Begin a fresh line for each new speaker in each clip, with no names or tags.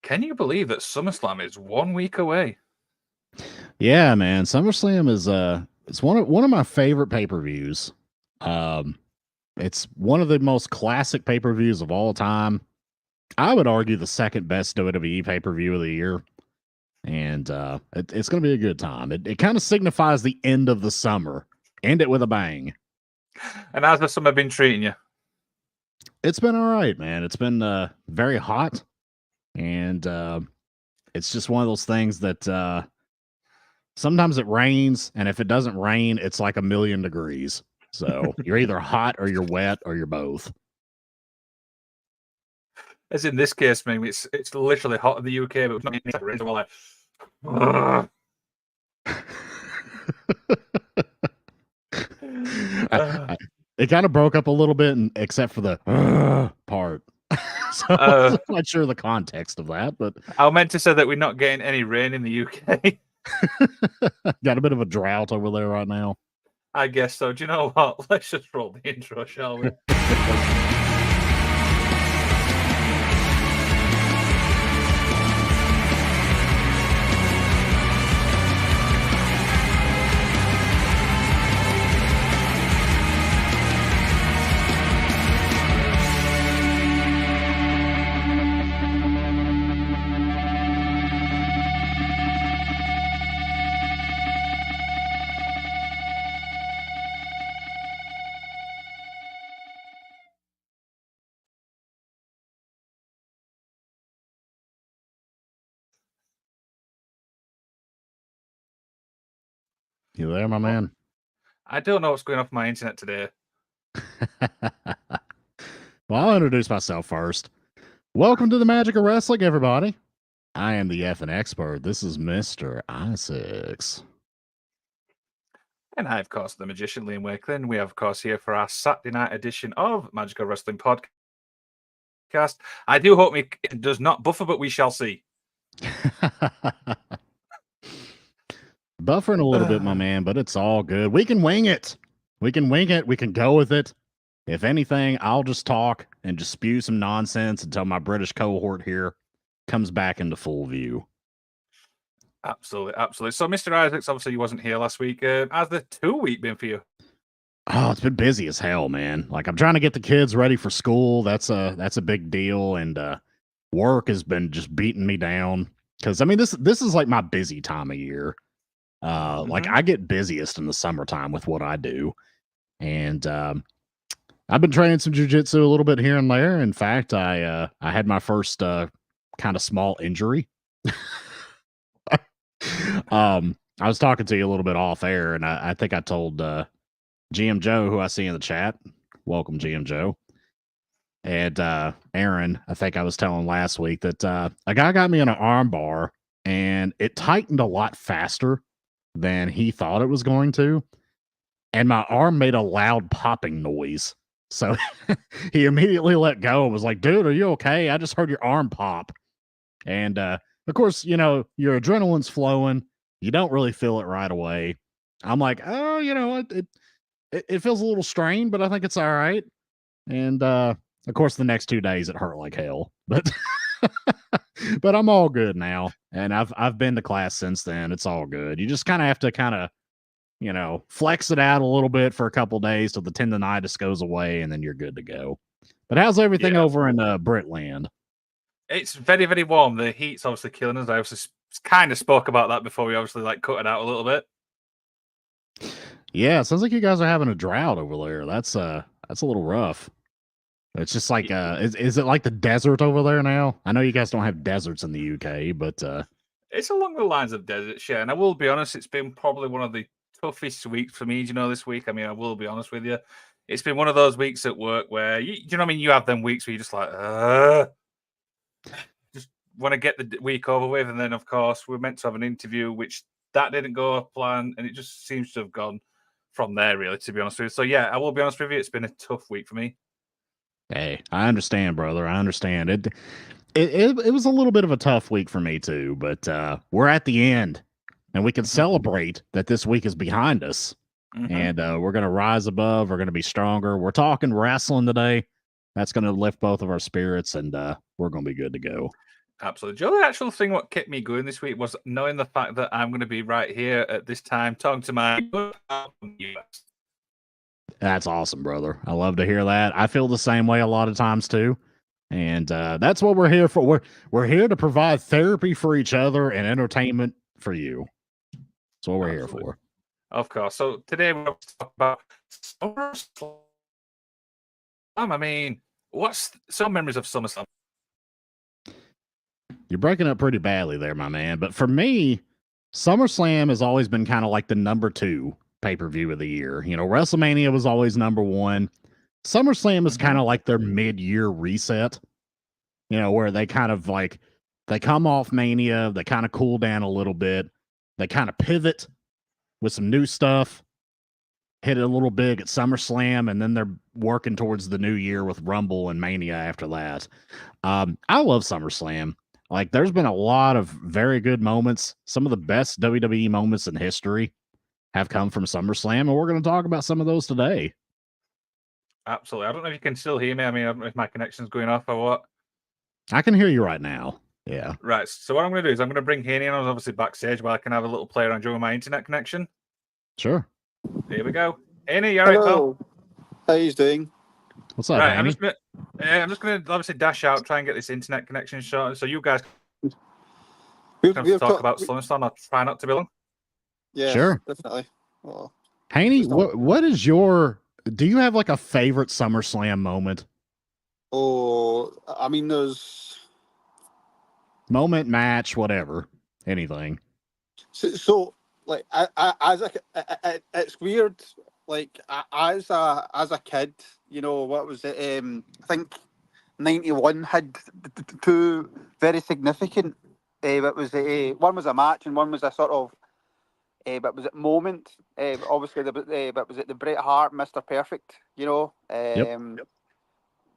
Can you believe that SummerSlam is 1 week away?
Yeah, man. SummerSlam is it's one of my favorite pay-per-views. Um it's one of the most classic pay-per-views of all time. I would argue the second best WWE pay-per-view of the year. And it's going to be a good time. It kind of signifies the end of the summer. End it with a bang.
And how's the summer been treating you?
It's been all right, man. It's been very hot, and it's just one of those things that sometimes it rains, and if it doesn't rain, it's like 1,000,000 degrees. So you're either hot or you're wet or you're both.
As in this case, maybe it's literally hot in the UK, but it's not rain. We're like, "Ugh."
It kind of broke up a little bit, except for the part. So I'm not sure the context of that, but
I meant to say that we're not getting any rain in the UK.
Got a bit of a drought over there right now.
I guess so. Do you know what? Let's just roll the intro, shall we?
You there, my man?
I don't know what's going off my internet today.
Well, I'll introduce myself first. Welcome to the Magic of Wrestling, everybody. I am the effing expert. This is Mr. Isaacs.
And I, of course, the magician, Liam Wakelin. We are, of course, here for our Saturday night edition of Magical Wrestling Podcast. I do hope it does not buffer, but we shall see.
Buffering a little bit, my man, but it's all good. We can wing it. We can wing it. We can go with it. If anything, I'll just talk and just spew some nonsense until my British cohort here comes back into full view.
Absolutely, absolutely. So, Mr. Isaacs, obviously you wasn't here last week. How's the 2-week been for you?
Oh, it's been busy as hell, man. Like I'm trying to get the kids ready for school. That's a big deal, and work has been just beating me down because I mean this is like my busy time of year. Like I get busiest in the summertime with what I do, and I've been training some jujitsu a little bit here and there. In fact, I had my first kind of small injury. I was talking to you a little bit off air, and I think I told GM Joe, who I see in the chat, welcome GM Joe, and Aaron, I think I was telling last week that a guy got me in an arm bar, and it tightened a lot faster than he thought it was going to, and my arm made a loud popping noise. So he immediately let go and was like, dude, are you okay? I just heard your arm pop. And of course, you know, your adrenaline's flowing. You don't really feel it right away. I'm like, oh, you know, it feels a little strained, but I think it's all right. And of course, the next 2 days it hurt like hell. But but I'm all good now. And I've been to class since then. It's all good. You just kind of have to you know, flex it out a little bit for a couple days till the tendonitis goes away, and then you're good to go. But how's everything over in Britland?
It's very, very warm. The heat's obviously killing us. I obviously kind of spoke about that before we obviously like cut it out a little bit.
Yeah, it sounds like you guys are having a drought over there. That's a little rough. It's just like is it like the desert over there now? I know you guys don't have deserts in the UK, but
it's along the lines of desert, yeah. And I will be honest, it's been probably one of the toughest weeks for me, you know, this week. I mean, I will be honest with you. It's been one of those weeks at work where you know what I mean, you have them weeks where you're just like, just want to get the week over with. And then of course we're meant to have an interview, which that didn't go a plan, and it just seems to have gone from there, really, to be honest with you. So yeah, I will be honest with you, it's been a tough week for me.
Hey, I understand, brother. I understand. It was a little bit of a tough week for me too, but we're at the end, and we can celebrate that this week is behind us, and we're going to rise above. We're going to be stronger. We're talking wrestling today. That's going to lift both of our spirits, and we're going to be good to go.
Absolutely. Joe, the actual thing what kept me going this week was knowing the fact that I'm going to be right here at this time talking to my US.
That's awesome, brother. I love to hear that. I feel the same way a lot of times too. And that's what we're here for. We're here to provide therapy for each other and entertainment for you. That's what we're here for.
Of course. So today we're going to talk about SummerSlam. I mean, what's some memories of SummerSlam?
You're breaking up pretty badly there, my man. But for me, SummerSlam has always been kind of like the number 2 pay-per-view of the year. You know, WrestleMania was always number 1. SummerSlam is kind of like their mid-year reset, you know, where they kind of like, they come off Mania, they kind of cool down a little bit, they kind of pivot with some new stuff, hit it a little big at SummerSlam, and then they're working towards the new year with Rumble and Mania after that. I love SummerSlam. Like, there's been a lot of very good moments. Some of the best WWE moments in history have come from SummerSlam, and we're going to talk about some of those today.
Absolutely. I don't know if you can still hear me. I mean, I don't know if my connection's going off or what.
I can hear you right now. Yeah.
Right. So what I'm going to do is I'm going to bring Haney in. I was obviously backstage, but I can have a little play around with my internet connection.
Sure.
Here we go. Haney, you all right, pal?
How you doing?
What's up,
Right,
Haney?
I'm just going to obviously dash out, try and get this internet connection shot. So you guys
We've
talk about SummerSlam. I'll try not to be long.
Yeah,
sure,
definitely. Oh,
Haney, what is your? Do you have like a favorite SummerSlam moment?
Oh, I mean, there's
Moment, match, whatever, anything.
So like, it's weird. Like, as a kid, you know, what was it? I think 91 had two very significant. It was one was a match and one was a sort of. But was it moment? Obviously, but was it the Bret Hart, Mr. Perfect? You know.
Yep.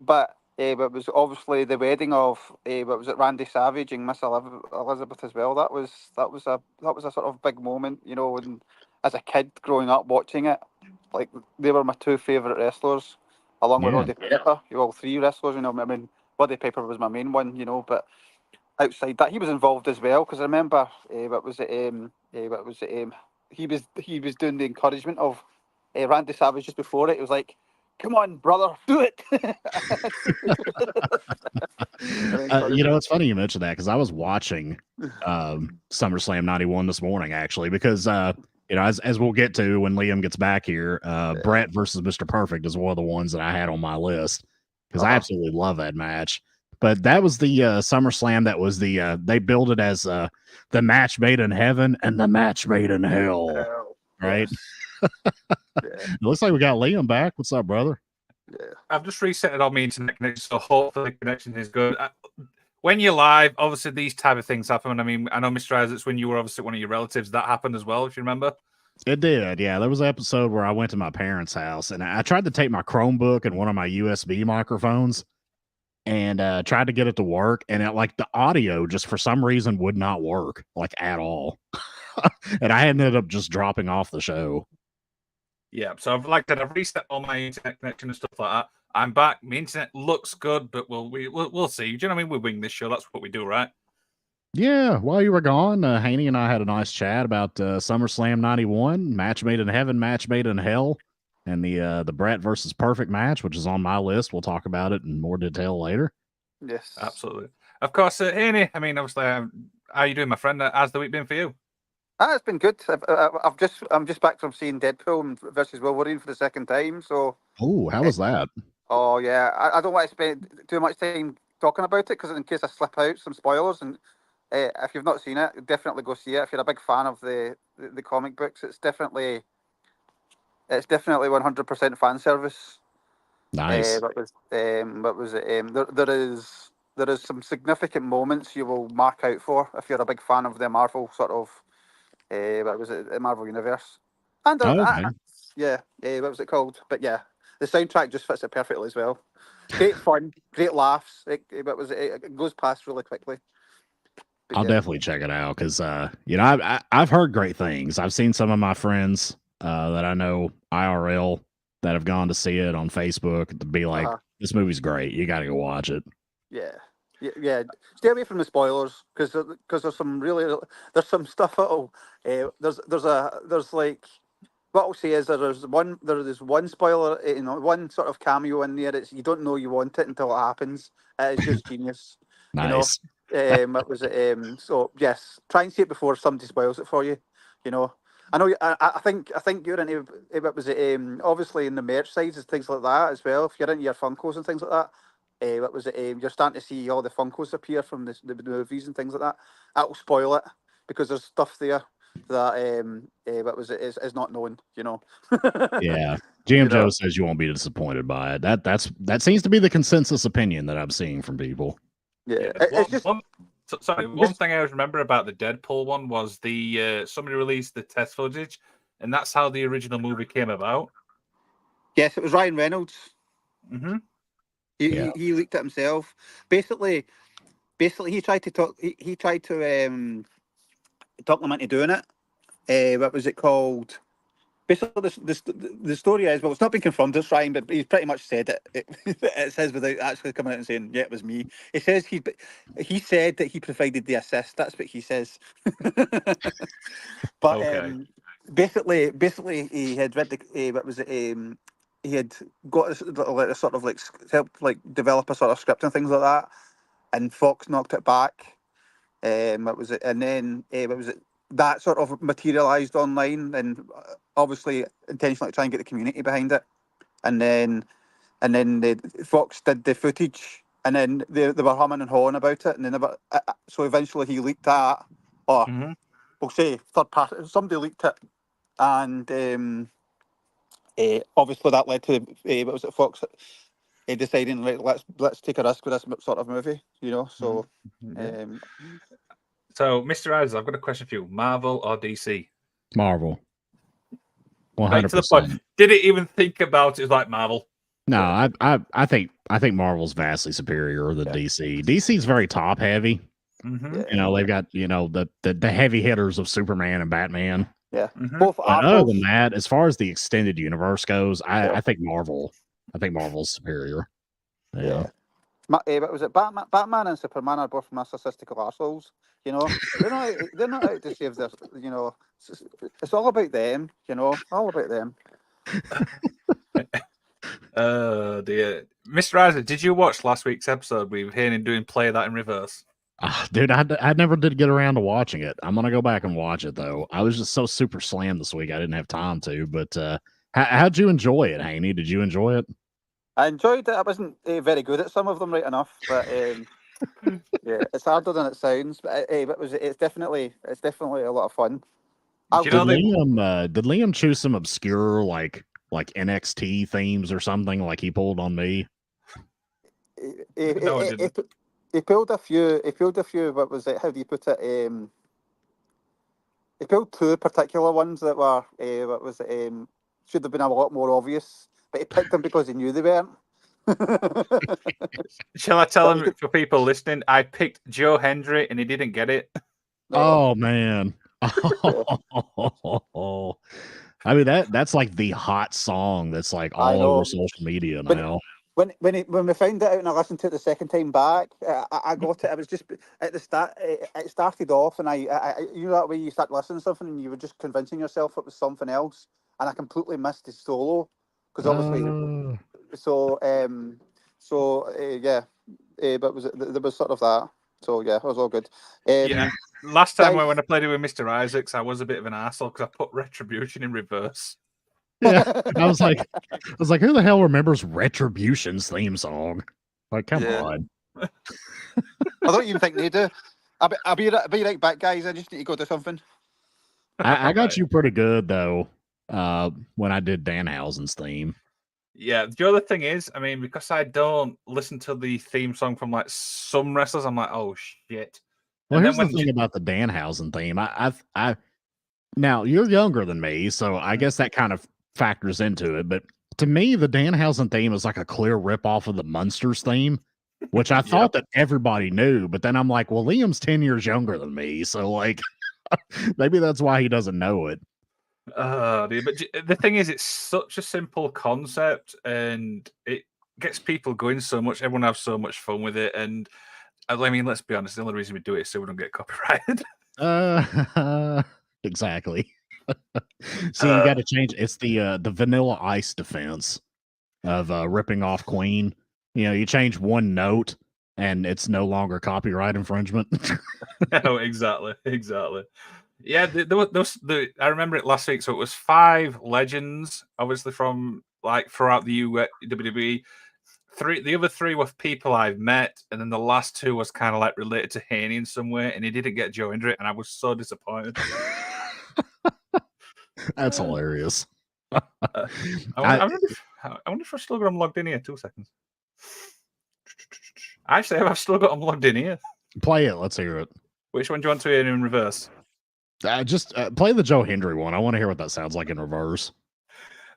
But it was obviously the wedding of. But was it Randy Savage and Miss Elizabeth as well? That was a sort of big moment. You know, and as a kid growing up watching it, like, they were my 2 favorite wrestlers, along with Roddy Piper. All 3 wrestlers. You know, I mean, Roddy Piper was my main one. You know, but outside that, he was involved as well, because I remember he was doing the encouragement of Randy Savage just before it. It was like, "Come on, brother, do it."
You know, it's funny you mentioned that, because I was watching SummerSlam 91 this morning, actually, because you know, as we'll get to when Liam gets back here, Brett versus Mr. Perfect is one of the ones that I had on my list, because I absolutely love that match. But that was the SummerSlam. That was the they billed it as the match made in heaven and the match made in hell, right? It looks like we got Liam back. What's up, brother?
Yeah. I've just reset it on my internet connection, so hopefully the connection is good. When you're live, obviously these type of things happen. I mean, I know, Mr. Isaacs, when you were obviously one of your relatives, that happened as well, if you remember.
It did, yeah. There was an episode where I went to my parents' house, and I tried to take my Chromebook and one of my USB microphones and tried to get it to work, and like the audio just for some reason would not work, like, at all. And I ended up just dropping off the show.
Yeah, so I've reset all my internet connection and stuff like that. I'm back. My internet looks good, but we'll see. Do you know what I mean? We wing this show. That's what we do, right?
Yeah, while you were gone, Haney and I had a nice chat about SummerSlam 91, match made in heaven, match made in hell, and the Bret versus Perfect match, which is on my list. We'll talk about it in more detail later.
Yes,
absolutely. Of course, Haney. I mean, obviously, how are you doing, my friend? How's the week been for you?
It's been good. I'm just back from seeing Deadpool versus Wolverine for the second time. So,
how was that?
Oh yeah, I don't want to spend too much time talking about it, because in case I slip out some spoilers. And if you've not seen it, definitely go see it. If you're a big fan of the comic books, it's definitely 100% fan service.
Nice.
There is some significant moments you will mark out for if you're a big fan of the Marvel sort of the Marvel universe. And what was it called? But yeah, the soundtrack just fits it perfectly as well. Great fun, great laughs. It goes past really quickly. But
I'll definitely check it out, because you know, I've heard great things. I've seen some of my friends that I know IRL that have gone to see it on Facebook to be like, this movie's great. You got to go watch it.
Yeah. yeah. Stay away from the spoilers because there's some stuff that'll there's like what I'll say is there's one spoiler, one sort of cameo in there. It's you don't know you want it until it happens. It's just genius.
Nice.
That was it. So yes, try and see it before somebody spoils it for you. I know. I think you're into what was it? Obviously in the merch sides and things like that as well. If you're into your Funkos and things like that, what was it? You're starting to see all the Funkos appear from the movies and things like that. That'll spoil it because there's stuff there that what was it is not known.
Yeah. GM Joe says you won't be disappointed by it. That seems to be the consensus opinion that I'm seeing from people.
Yeah,
One
just
thing I always remember about the Deadpool one was somebody released the test footage, and that's how the original movie came about.
yes, it was Ryan Reynolds.
Mm-hmm.
He leaked it himself. Basically, he tried to talk. He tried to talk them into doing it. What was it called? Basically, the story is, well, it's not been confirmed, it's Ryan, but he's pretty much said it. It says without actually coming out and saying, yeah, it was me. It says he said that he provided the assist. That's what he says. But
Okay.
basically, he had read what was it? He had got a sort of help develop a sort of script and things like that, and Fox knocked it back. What was it? And then what was it? That sort of materialized online, and obviously intentionally try and get the community behind it. And then the Fox did the footage, and then they were humming and hawing about it, and then so eventually he leaked that, or we'll say third party, somebody leaked it, and obviously that led to what was it, Fox deciding, right, let's take a risk with this sort of movie, So.
Yeah. So, Mr. Isaac, I've got a question for you: Marvel or DC?
Marvel. 100%.
Right to the point. Did it even think about it? It was like Marvel.
No, I think Marvel's vastly superior than DC. DC's very top heavy.
Mm-hmm.
They've got the heavy hitters of Superman and Batman.
Yeah.
Mm-hmm.
Both
But other than that, as far as the extended universe goes, I think Marvel's superior. Yeah.
But was it Batman and Superman are both narcissistical assholes? They're not out to save their. It's all about them. All about them.
Dear, Mr. Isaac, did you watch last week's episode? We were hearing him doing Play That in Reverse.
Dude, I never did get around to watching it. I'm gonna go back and watch it though. I was just so super slammed this week, I didn't have time to. But how'd you enjoy it, Haney? Did you enjoy it?
I enjoyed it. I wasn't very good at some of them, right enough, but yeah, it's harder than it sounds. But it's definitely a lot of fun.
Did Liam choose some obscure like NXT themes or something like he pulled on me?
He pulled a few. What was it? How do you put it? He pulled two particular ones that were what was it? Should have been a lot more obvious, but he picked them because he knew they weren't.
Shall I tell him for people listening? I picked Joe Hendry and he didn't get it.
Oh man. I mean that's like the hot song that's like all over social media now.
When we found it out and I listened to it the second time back, I got it. I was just at the start. It started off, and I that way you start listening to something and you were just convincing yourself it was something else, and I completely missed the solo because obviously. But there was sort of that. So yeah, it was all good.
Yeah. Last time when I played it with Mr. Isaacs, I was a bit of an asshole because I put Retribution in reverse.
Yeah, I was like, who the hell remembers Retribution's theme song? Like, come on.
I don't even think they do. I'll be right back, guys. I just need to go do something.
I got you pretty good though. When I did Danhausen's theme.
Yeah, the other thing is, I mean, because I don't listen to the theme song from like some wrestlers, I'm like, oh shit.
Well, here's the thing about the Danhausen theme. I now you're younger than me, so I guess that kind of factors into it. But to me, the Danhausen theme is like a clear ripoff of the Munsters theme, which I thought that everybody knew. But then I'm like, well, Liam's 10 years younger than me, so like maybe that's why he doesn't know it.
But the thing is, it's such a simple concept, and it gets people going so much. Everyone has so much fun with it, and I mean, let's be honest. The only reason we do it is so we don't get copyrighted.
Exactly. See, you got to change. It's the Vanilla Ice defense of ripping off Queen. You know, you change one note, and it's no longer copyright infringement.
No, exactly. Yeah, I remember it last week. So it was 5 legends, obviously from like throughout the WWE. The other 3 were people I've met, and then the last 2 was kind of like related to Haney in some way, and he didn't get Joe into it, and I was so disappointed.
That's hilarious.
I wonder if I've still got them logged in here. 2 seconds. Actually, I've still got them logged in here.
Play it. Let's hear it.
Which one do you want to hear in reverse?
Just play the Joe Hendry one. I want to hear what that sounds like in reverse.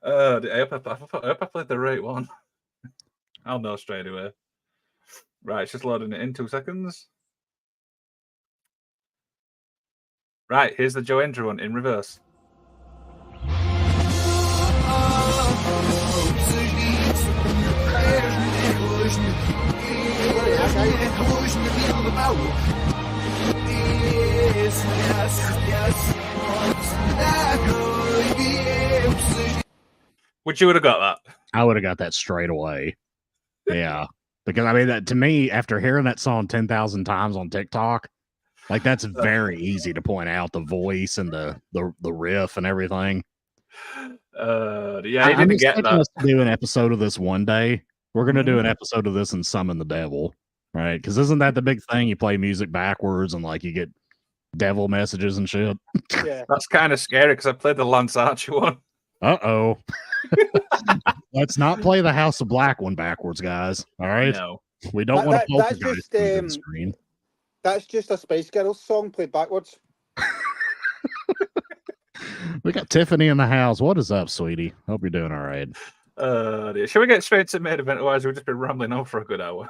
I hope I played the right one. I'll know straight away. Right, it's just loading it in. 2 seconds. Right, here's the Joe Hendry one in reverse. Would you have got that?
I would have got that straight away. Yeah. Because I mean, that to me, after hearing that song 10,000 times on TikTok, like that's very easy to point out the voice and the riff and everything.
Yeah, I didn't get that.
Us to do an episode of this one day. We're gonna do an episode of this and summon the devil, right? Because isn't that the big thing? You play music backwards and like you get devil messages and shit.
Yeah,
that's kind of scary because I played the Lance Archer one.
Uh-oh. Let's not play the House of Black one backwards, guys. All right.
No,
we don't want to
that's just
screen.
That's just a Spice Girls song played backwards.
We got Tiffany in the house. What is up, sweetie? Hope you're doing all right.
Should we get straight to main event? Otherwise, we've just been rambling on for a good hour.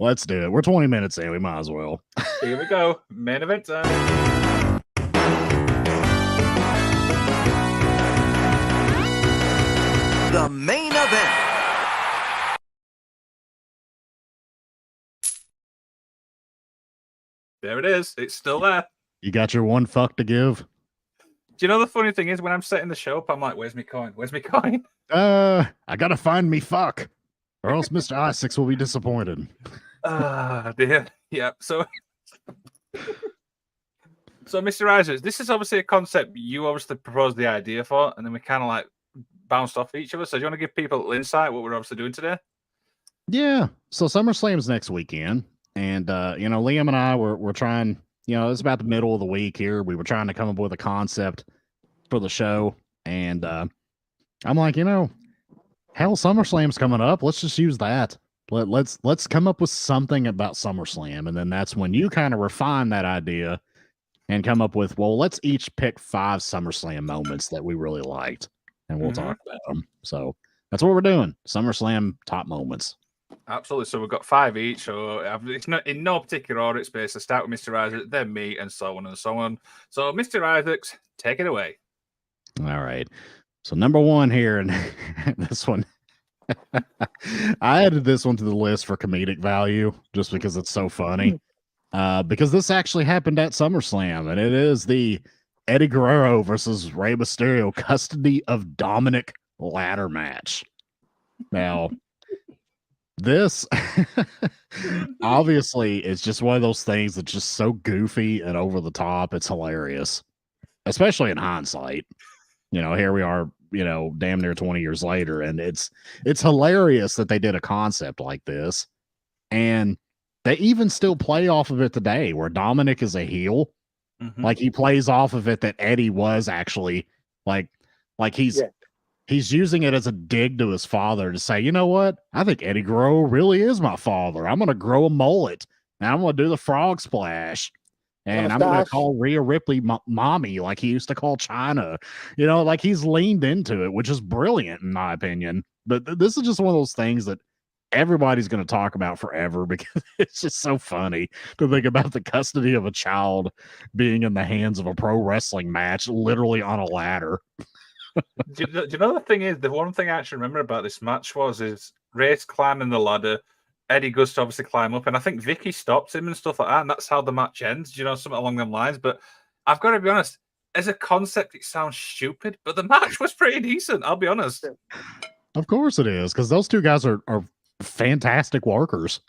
Let's do it. We're 20 minutes in. We might as well.
Here we go. Main event time.
The main event.
There it is. It's still there.
You got your one fuck to give?
Do you know the funny thing is when I'm setting the show up, I'm like, where's my coin? Where's my coin?
I gotta find me fuck, or else Mr. Isaacs will be disappointed.
Dear. Yeah. So Mr. Isaacs, this is obviously a concept you obviously proposed the idea for, and then we kind of like bounced off each other. So do you want to give people insight what we're obviously doing today?
Yeah. So SummerSlam's next weekend, and Liam and I we're trying. It's about the middle of the week here. We were trying to come up with a concept for the show, and I'm like, hell, SummerSlam's coming up. Let's just use that. Let's come up with something about SummerSlam, and then that's when you kind of refine that idea and come up with, well, let's each pick 5 SummerSlam moments that we really liked, and we'll talk about them. So that's what we're doing. SummerSlam top moments.
Absolutely. So we've got 5 each. So it's not in no particular order. It's based. Start with Mr. Isaacs, then me, and so on and so on. So Mr. Isaacs, take it away.
All right. So number 1 here, and this one, I added this one to the list for comedic value just because it's so funny. Because this actually happened at SummerSlam, and it is the Eddie Guerrero versus Rey Mysterio custody of Dominic ladder match. Now, this obviously is just one of those things that's just so goofy and over the top. It's hilarious, especially in hindsight. Here we are, damn near 20 years later, and it's hilarious that they did a concept like this, and they even still play off of it today, where Dominic is a heel. Like he plays off of it that Eddie was actually like he's using it as a dig to his father to say, you know what? I think Eddie Guerrero really is my father. I'm going to grow a mullet, and I'm going to do the frog splash, and I'm going to call Rhea Ripley mommy like he used to call China. Like he's leaned into it, which is brilliant in my opinion. But this is just one of those things that everybody's going to talk about forever because it's just so funny to think about the custody of a child being in the hands of a pro wrestling match, literally on a ladder.
Do you know the thing is, the one thing I actually remember about this match is Rey's climbing the ladder, Eddie goes to obviously climb up, and I think Vicky stops him and stuff like that, and that's how the match ends. You know, something along them lines. But I've got to be honest, as a concept, it sounds stupid, but the match was pretty decent. I'll be honest.
Of course it is, because those two guys are fantastic workers.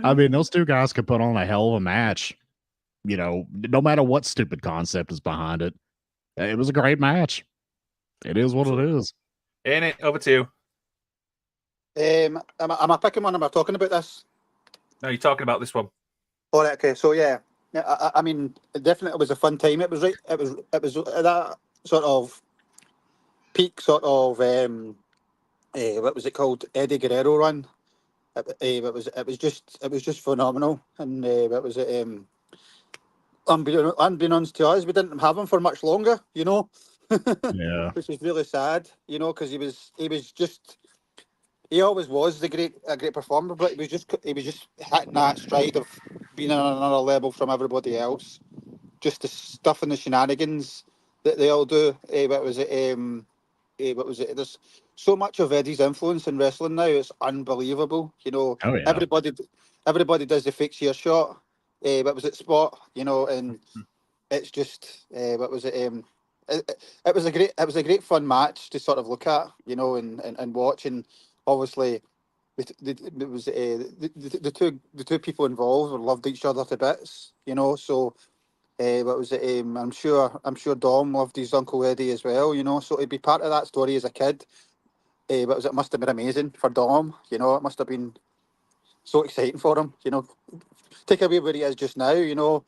I mean, those two guys could put on a hell of a match. You know, no matter what stupid concept is behind it. It was a great match. It is what it is.
Ain't it? Over to you.
Am I picking one? Am I talking about this?
No, you're talking about this one.
All right. Okay. So yeah. I mean, it definitely was a fun time. It was right. It was that sort of peak sort of what was it called? Eddie Guerrero run. It was just phenomenal, and it was unbeknownst to us, we didn't have him for much longer. You know.
Yeah.
Which is really sad. You know, because he was just. He always was a great performer, but he was just hitting that stride of being on another level from everybody else. Just the stuff and the shenanigans that they all do. What was it? There's so much of Eddie's influence in wrestling now. It's unbelievable. You know,
Oh, yeah.
everybody does the fake cheer shot. What was it, spot? You know, and it's just what was it? It was a great fun match to sort of look at. You know, and watch. And obviously, it was the two people involved loved each other to bits. You know, so. What was it? I'm sure Dom loved his Uncle Eddie as well. You know, so to be part of that story as a kid, what was it? Must have been amazing for Dom. You know, it must have been so exciting for him. You know, take away where he is just now. You know,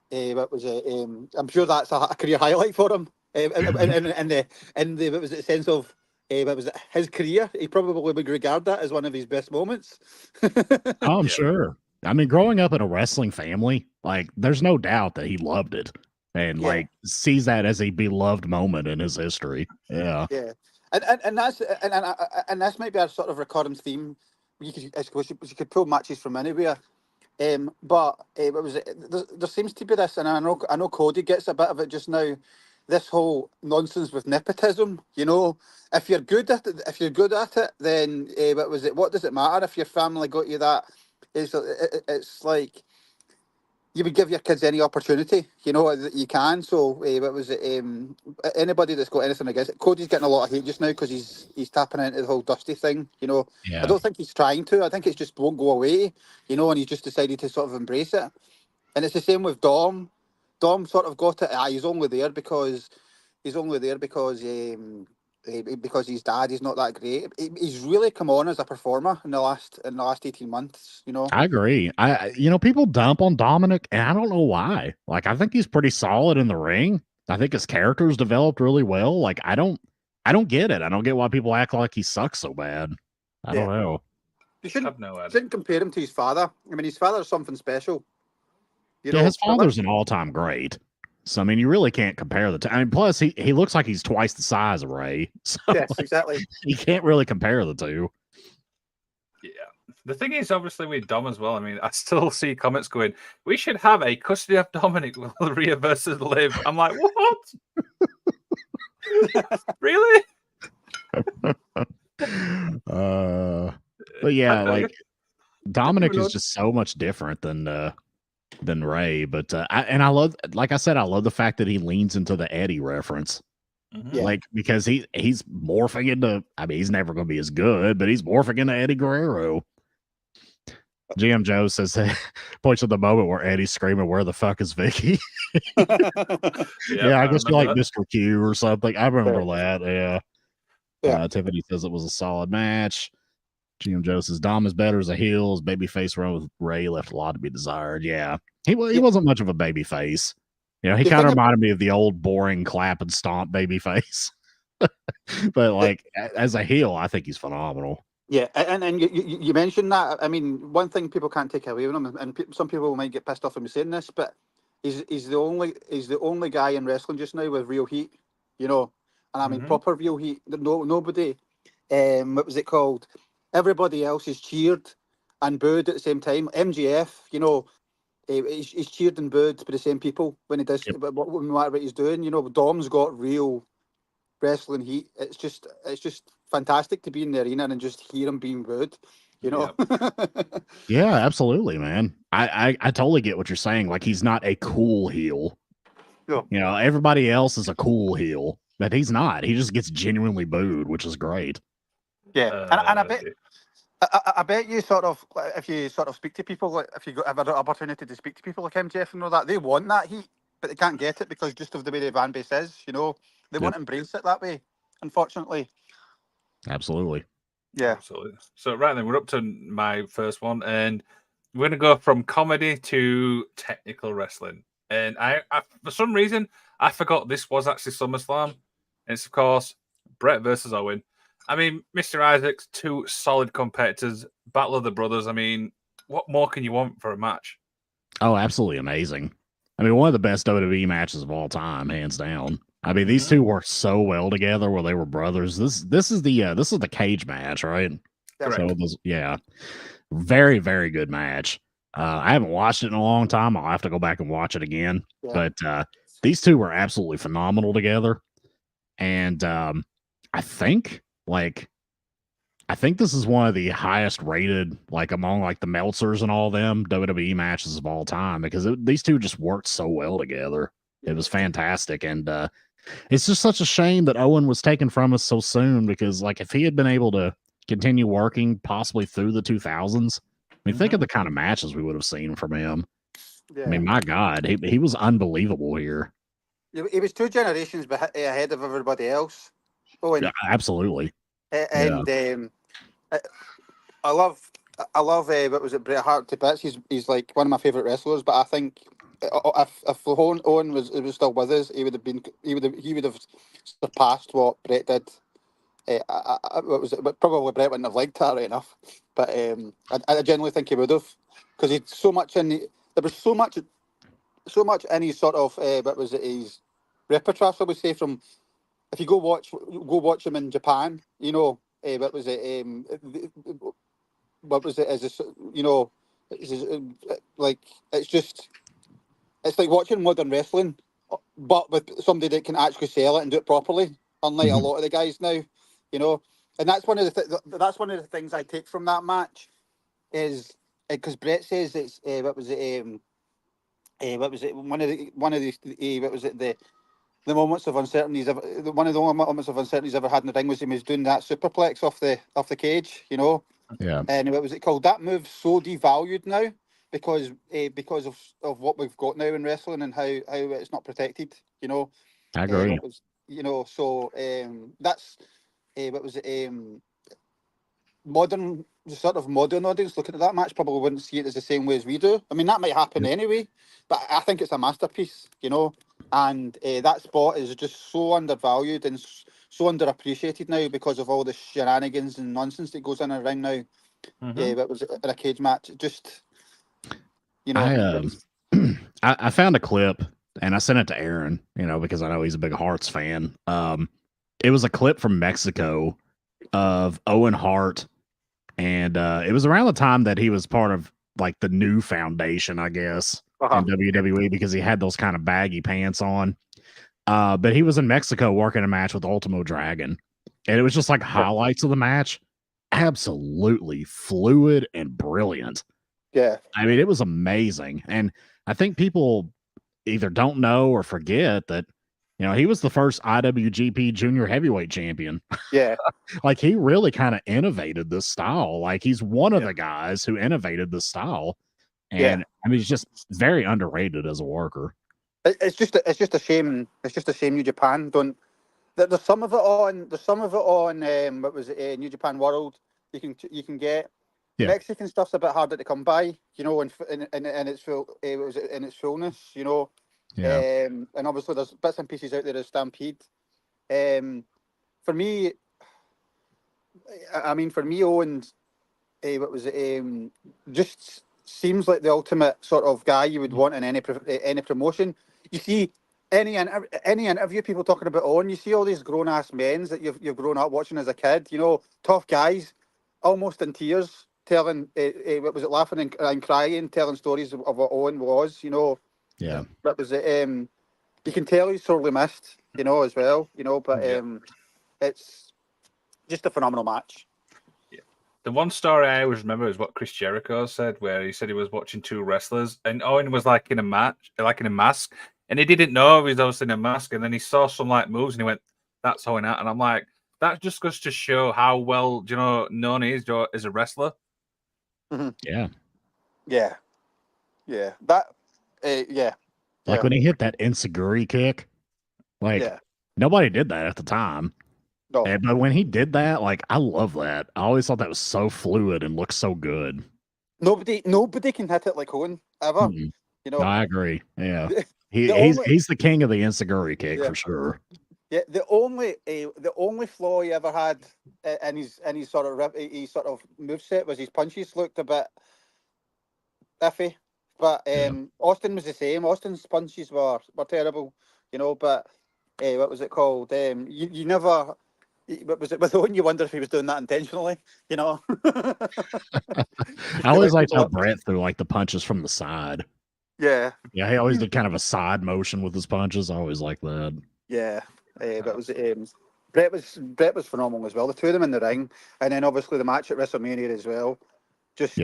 what was it? I'm sure that's a career highlight for him. In the what was it? Sense of what was it? His career. He probably would regard that as one of his best moments.
Oh, I'm sure. I mean, growing up in a wrestling family, like, there's no doubt that he loved it and,
Yeah.
like, sees that as a beloved moment in his history. Yeah.
Yeah, and that's maybe a sort of recurring theme. I suppose you could pull matches from anywhere. But what was it? There seems to be this, and I know Cody gets a bit of it just now. This whole nonsense with nepotism. You know, if you're good at it, then what was it? What does it matter if your family got you that? It's like you would give your kids any opportunity, you know, that you can. So, what was it? Anybody that's got anything against it, Cody's getting a lot of hate just now because he's tapping into the whole Dusty thing. You know,
Yeah.
I don't think he's trying to. I think it's just won't go away. You know, and he's just decided to sort of embrace it. And it's the same with Dom. Dom sort of got it. He's only there because because his dad is not that great. He's really come on as a performer in the last 18 months. You know.
I agree. You know, people dump on Dominic, and I don't know why. Like, I think he's pretty solid in the ring. I think his character's developed really well. Like, I don't get it. I don't get why people act like he sucks so bad. I don't know.
You
I
shouldn't compare him to his father. I mean, his father's something special. You
Yeah,
know,
his father's an all-time great. So I mean, you really can't compare the two. I mean, plus he looks like he's twice the size of Ray. So
yes, exactly.
you can't really compare the two.
Yeah. The thing is, obviously, with Dom as well, I mean, I still see comments going, we should have a custody of Dominic with Rhea versus Liv. I'm like, what? Really?
But yeah, like, Dominic is just so much different than Ray. But I love, like I said, I love the fact that he leans into the Eddie reference.
Mm-hmm.
Like, because he's morphing into, I mean, he's never going to be as good, but he's morphing into Eddie Guerrero. GM Joe says, points at the moment where Eddie's screaming, "Where the fuck is Vicky?" Yeah, I guess you like Mr. Q or something. I remember that. Yeah. Tiffany says it was a solid match. GM Joe says Dom is better as a heel. His babyface run with Ray left a lot to be desired. Yeah, he wasn't much of a babyface. You know, he kind of reminded me of the old boring clap and stomp babyface. But like as a heel, I think he's phenomenal.
Yeah, and you mentioned that. I mean, one thing people can't take away from him, and some people might get pissed off at me saying this, but he's the only guy in wrestling just now with real heat. You know, and I mean proper real heat. Nobody. What was it called? Everybody else is cheered and booed at the same time. MGF, you know, he's cheered and booed by the same people when he does no matter what he's doing. You know, Dom's got real wrestling heat. It's just fantastic to be in the arena and just hear him being booed. You know.
Yeah, absolutely, man. I totally get what you're saying. Like, he's not a cool heel.
No.
You know, everybody else is a cool heel, but he's not. He just gets genuinely booed, which is great.
Yeah, and I bet you sort of, if you sort of speak to people, like if you got ever the opportunity to speak to people like him, Jeff, and all that, they want that heat, but they can't get it because just of the way the fan base is, you know, they won't embrace it that way, unfortunately.
Absolutely.
Yeah.
Absolutely. So right then, we're up to my first one, and we're going to go from comedy to technical wrestling. And I for some reason, I forgot this was actually SummerSlam. And it's, of course, Brett versus Owen. I mean, Mr. Isaacs, two solid competitors, Battle of the Brothers. I mean, what more can you want for a match?
Oh, absolutely amazing. I mean, one of the best WWE matches of all time, hands down. I mean, these two worked so well together where they were brothers. This is the cage match, right?
Correct.
So yeah, very, very good match. I haven't watched it in a long time. I'll have to go back and watch it again.
Yeah.
But these two were absolutely phenomenal together. And I think this is one of the highest rated, like among like the Meltzers and all them WWE matches of all time because these two just worked so well together. It was fantastic, and it's just such a shame that Owen was taken from us so soon because, like, if he had been able to continue working possibly through the 2000s, I mean, think of the kind of matches we would have seen from him.
Yeah.
I mean, my God, he was unbelievable here.
He was two generations ahead of everybody else. Oh, and
Yeah, absolutely.
I love what was it, Bret Hart to bits. He's like one of my favorite wrestlers. But I think if Owen was still with us, he would have surpassed what Bret did. What was it? But probably Bret wouldn't have liked that right enough. But I generally think he would have because he'd so much in. There was so much in his sort of what was it? His repertoire, I would say. From if you go watch him in Japan, you know, what was it? What was it? As a, you know, like it's like watching modern wrestling, but with somebody that can actually sell it and do it properly. Unlike a lot of the guys now, you know, and that's one of the things I take from that match is because Brett says it's what was it? What was it? One of the what was it? The moments of uncertainty one of the moments of uncertainty he's ever had in the ring was him was doing that superplex off the cage, you know.
Yeah.
And what was it called? That move's so devalued now because of what we've got now in wrestling and how it's not protected, you know.
I agree.
You know, so that's what was it? Modern audience looking at that match probably wouldn't see it as the same way as we do. I mean, that might happen anyway, but I think it's a masterpiece, you know. And that spot is just so undervalued and so underappreciated now because of all the shenanigans and nonsense that goes in a ring now. Yeah, that was in a cage match. Just, you know,
I found a clip and I sent it to Aaron, you know, because I know he's a big Hearts fan. It was a clip from Mexico of Owen Hart, and it was around the time that he was part of like the new foundation, I guess, in WWE because he had those kind of baggy pants on. But he was in Mexico working a match with Ultimo Dragon, and it was just like highlights of the match. Absolutely fluid and brilliant.
Yeah.
I mean, it was amazing. And I think people either don't know or forget that, you know, he was the first IWGP junior heavyweight champion.
Yeah.
Like, he really kind of innovated this style. Like, he's one of the guys who innovated this style. And I mean, he's just very underrated as a worker.
It's just a shame. It's just a shame New Japan don't. There's some of it on. What was it? New Japan World. You can get.
Yeah.
Mexican stuff's a bit harder to come by, you know, in its full. Was it in its fullness, you know.
Yeah.
And obviously there's bits and pieces out there as Stampede. For me, Owen. What was it? Just seems like the ultimate sort of guy you would want in any promotion. You see any interview people talking about Owen, you see all these grown ass men that you've grown up watching as a kid. You know, tough guys, almost in tears, telling what was it, laughing and crying, telling stories of what Owen was. You know,
Yeah.
that was it. You can tell he's sorely missed. You know, as well. You know, but it's just a phenomenal match.
The one story I always remember is what Chris Jericho said, where he said he was watching two wrestlers, and Owen was like in a match, like in a mask, and he didn't know he was obviously in a mask, and then he saw some like moves, and he went, "That's Owen out," and I'm like, that just goes to show how well known he is as a wrestler.
Yeah.
Yeah. Yeah. That. Yeah.
Like
Yeah.
when he hit that Inseguri kick, like
Yeah.
nobody did that at the time.
No.
But when he did that, like I love that. I always thought that was so fluid and looked so good.
Nobody can hit it like Owen ever.
Mm-mm.
You
No,
know.
I agree. Yeah.
The
He's the king of the Inseguri kick
Yeah.
for sure.
Yeah, the only flaw he ever had in his sort of moveset was his punches looked a bit iffy. But
Yeah.
Austin was the same. Austin's punches were terrible, you know. But what was it called? You never. What was it with Owen? You wonder if he was doing that intentionally, you know.
I always liked how Brett threw like the punches from the side.
Yeah.
Yeah, he always did kind of a side motion with his punches. I always liked that.
Yeah. But was Brett was phenomenal as well. The two of them in the ring, and then obviously the match at WrestleMania as well. Just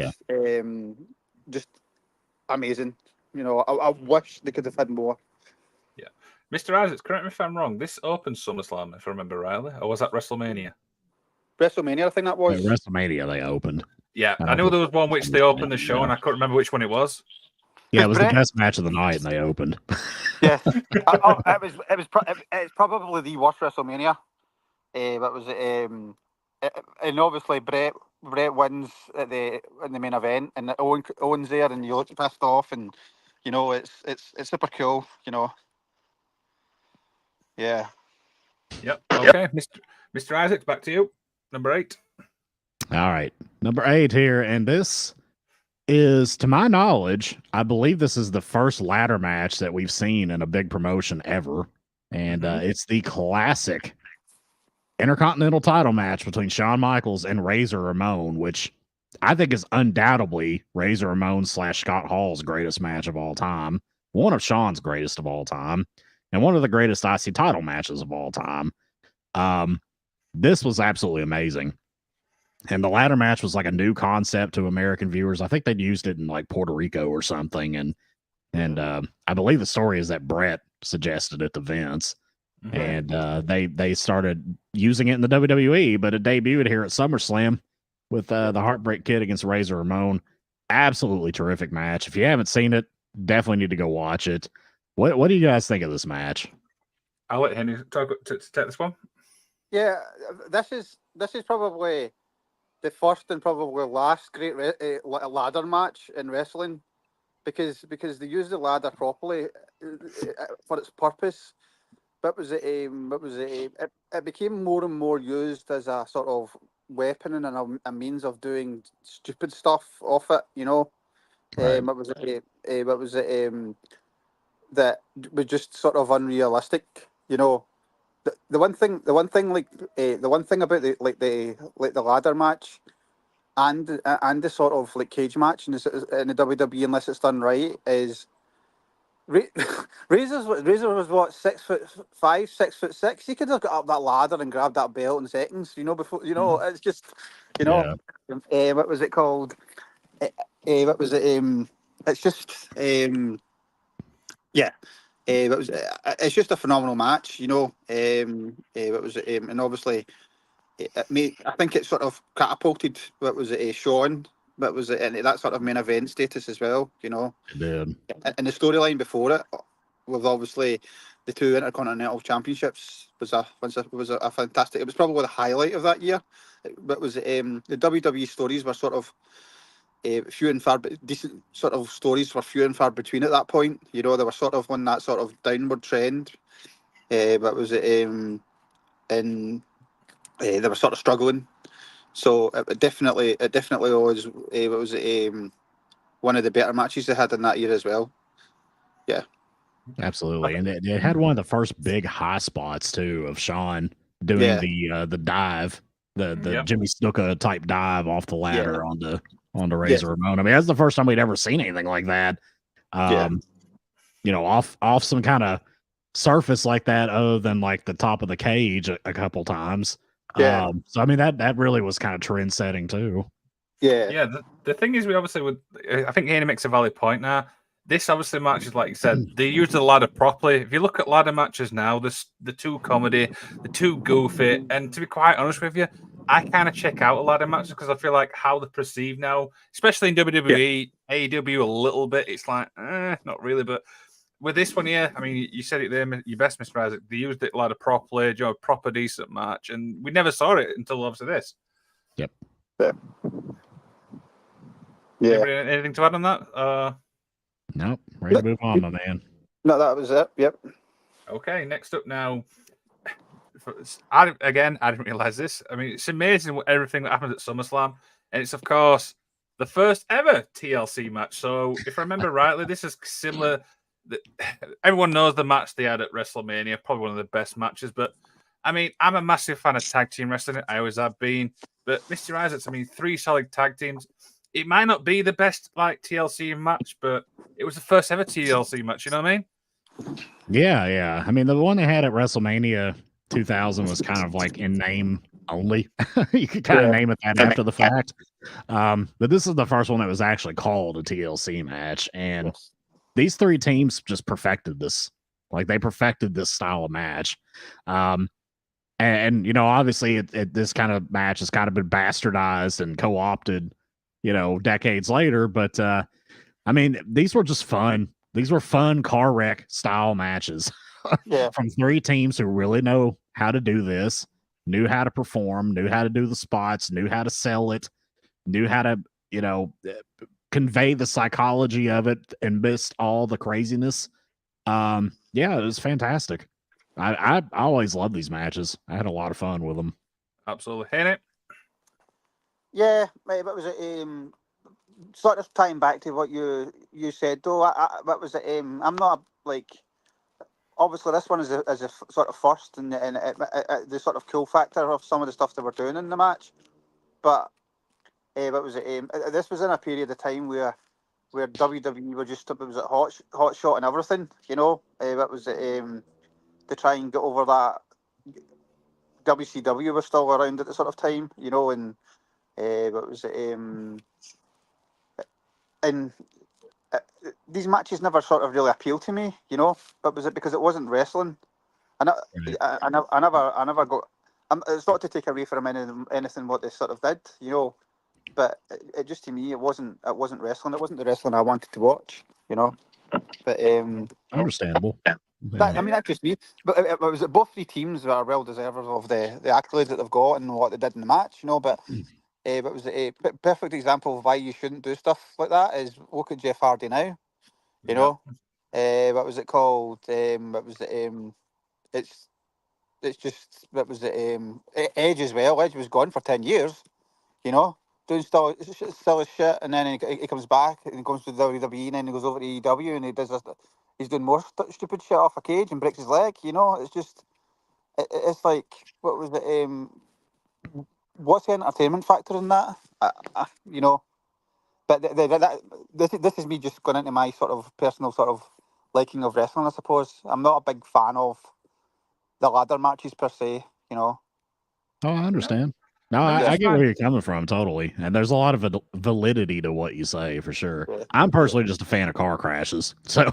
amazing. You know, I wish they could have had more.
Yeah, Mr. Isaacs, correct me if I'm wrong. This opened SummerSlam, if I remember rightly, or was that WrestleMania?
WrestleMania, I think that was.
At WrestleMania, they opened.
Yeah, I know there was one which they opened the show, and I couldn't remember which one it was.
Yeah, it was the best match of the night, and they opened.
Yeah, it's probably the worst WrestleMania. But was and obviously Brett wins in the main event, and Owen's there, and you look pissed off, and you know it's super cool, you know. Yeah.
Yep. Okay, Mr. Isaacs, back to you. Number 8.
All right, number 8 here, and this is, to my knowledge, I believe this is the first ladder match that we've seen in a big promotion ever, and it's the classic Intercontinental title match between Shawn Michaels and Razor Ramon, which I think is undoubtedly Razor Ramon / Scott Hall's greatest match of all time, one of Shawn's greatest of all time, and one of the greatest IC title matches of all time. This was absolutely amazing. And the ladder match was like a new concept to American viewers. I think they'd used it in like Puerto Rico or something. And I believe the story is that Brett suggested it to Vince. And they started using it in the WWE, but it debuted here at SummerSlam with the Heartbreak Kid against Razor Ramon. Absolutely terrific match. If you haven't seen it, definitely need to go watch it. What do you guys think of this match?
I'll let Henry take this one.
Yeah, this is probably the first and probably last great ladder match in wrestling, because they use the ladder properly for its purpose. But it became more and more used as a sort of weapon and a means of doing stupid stuff off it, you know.
Right.
That was just sort of unrealistic, you know. The one thing about the ladder match and the sort of like cage match in the WWE, unless it's done right, is Razor was what, 6'5", 6'6". He could have got up that ladder and grabbed that belt in seconds, you know. Before, you know, it's just, you know, what was it called? What was it? It's just, yeah. It's just a phenomenal match, you know. What was it? And obviously, I think it sort of catapulted what was it? Shawn. But was it and that sort of main event status as well, you know?
It did.
And the storyline before it, with obviously the 2 Intercontinental Championships, was a fantastic. It was probably the highlight of that year. But was the WWE stories were sort of few and far, but decent sort of stories were few and far between at that point. You know, they were sort of on that sort of downward trend. But was it and they were sort of struggling. So it definitely was. It was one of the better matches they had in that year as well. Yeah,
absolutely, and it had one of the first big high spots too of Shawn doing the dive, the Jimmy Snuka type dive off the ladder onto Razor Ramon. I mean, that's the first time we'd ever seen anything like that. You know, off some kind of surface like that, other than like the top of the cage a couple times.
Yeah.
So I mean that really was kind of trend setting too.
Yeah.
Yeah, the thing is, we obviously would. I think Haney makes a valid point now. This obviously matches, like you said, they use the ladder properly. If you look at ladder matches now, the too comedy, the too goofy, and to be quite honest with you, I kind of check out a ladder matches because I feel like how they're perceived now, especially in WWE, AEW a little bit. It's like, not really, but with this one here, I mean, you said it there, your best, Mr. Isaac. They used it ladder properly, a proper decent match, and we never saw it until obviously this.
Yep.
Yeah.
Anybody, anything to add on that?
Nope. Ready to move on, my man.
No, that was it. Yep.
Okay, next up now. I didn't realize this. I mean, it's amazing everything that happens at SummerSlam, and it's of course the first ever TLC match. So, if I remember rightly, this is similar. Everyone knows the match they had at WrestleMania, probably one of the best matches. But I mean, I'm a massive fan of tag team wrestling. I always have been. But Mr. Isaacs, I mean, 3 solid tag teams. It might not be the best like TLC match, but it was the first ever TLC match. You know what I mean?
Yeah. I mean, the one they had at WrestleMania 2000 was kind of like in name only. You could kind of name it that after the fact. But this is the first one that was actually called a TLC match, and these 3 teams just perfected this. Like they perfected this style of match. And you know, obviously, this kind of match has kind of been bastardized and co-opted, you know, decades later. But I mean, these were just fun. These were fun car wreck style matches from 3 teams who really know how to do this, knew how to perform, knew how to do the spots, knew how to sell it, knew how to, you know, convey the psychology of it and missed all the craziness. Yeah, it was fantastic. I always love these matches. I had a lot of fun with them.
Absolutely. Hate it.
Yeah, mate, but was it sort of tying back to what you said though? What was it? I'm not like obviously this one is a sort of first and the sort of cool factor of some of the stuff they were doing in the match, but what was it? This was in a period of time where WWE were just it was at hot shot and everything, you know. What was it? To try and get over that. WCW was still around at the sort of time, you know, and what was it? And these matches never sort of really appealed to me, you know. But was it because it wasn't wrestling? And I never got. It's not to take away from anything what they sort of did, you know. But it just to me, it wasn't wrestling. It wasn't the wrestling I wanted to watch, you know. But
Understandable.
I mean, that's just me. But it was both 3 teams that are well deserved of the accolades that they've got and what they did in the match, you know. But it was a perfect example of why you shouldn't do stuff like that. Is look at Jeff Hardy now, you know. What was it called? What was it? It's just what was it? Edge as well. Edge was gone for 10 years, you know, doing silly shit, and then he comes back and he goes to WWE, and then he goes over to AEW and he does this. He's doing more stupid shit off a cage and breaks his leg. You know, it's just it's like what was it? What's the entertainment factor in that? You know, but this is me just going into my sort of personal sort of liking of wrestling. I suppose I'm not a big fan of the ladder matches per se. You know.
Oh, I understand. No, I get where you're coming from totally, and there's a lot of validity to what you say for sure. I'm personally just a fan of car crashes, so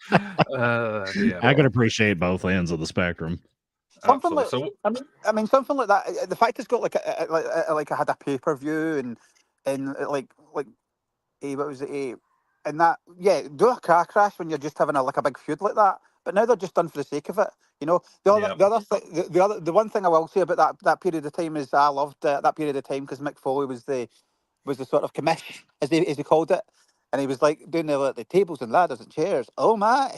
I can appreciate both ends of the spectrum.
Something like I mean, something like that. The fact it's got like I had a pay-per-view and like what was it? And that do a car crash when you're just having a big feud like that. But now they're just done for the sake of it. You know, the one thing I will say about that period of time is I loved that period of time because Mick Foley was the sort of commission as they called it, and he was like doing the tables and ladders and chairs. Oh my!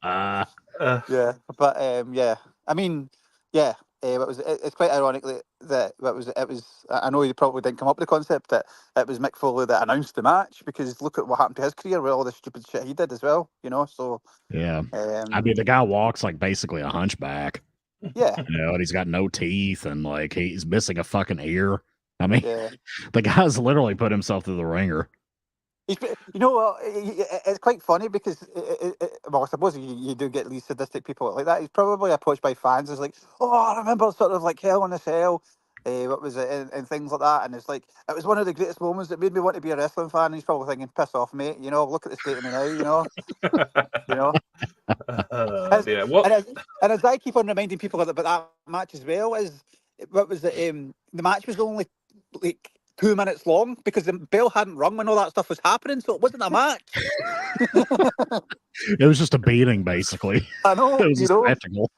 Yeah, but I mean, it's quite ironic that it was. I know you probably didn't come up with the concept that it was Mick Foley that announced the match because look at what happened to his career with all the stupid shit he did as well. You know, so
yeah. I mean, the guy walks like basically a hunchback.
Yeah,
you know, and he's got no teeth and like he's missing a fucking ear. I mean, the guy's literally put himself through the ringer.
You know what? It's quite funny because, well, I suppose you do get these sadistic people like that. He's probably approached by fans as like, oh, I remember sort of like Hell in a Cell, what was it, and things like that. And it's like, it was one of the greatest moments that made me want to be a wrestling fan. And he's probably thinking, piss off, mate. You know, look at the state of me now. You know. As,
Yeah. What?
and as I keep on reminding people about that match as well, is what was it? The match was only like 2 minutes long because the bell hadn't rung when all that stuff was happening, so it wasn't a match.
It was just a beating, basically.
I know,
It was a spectacle.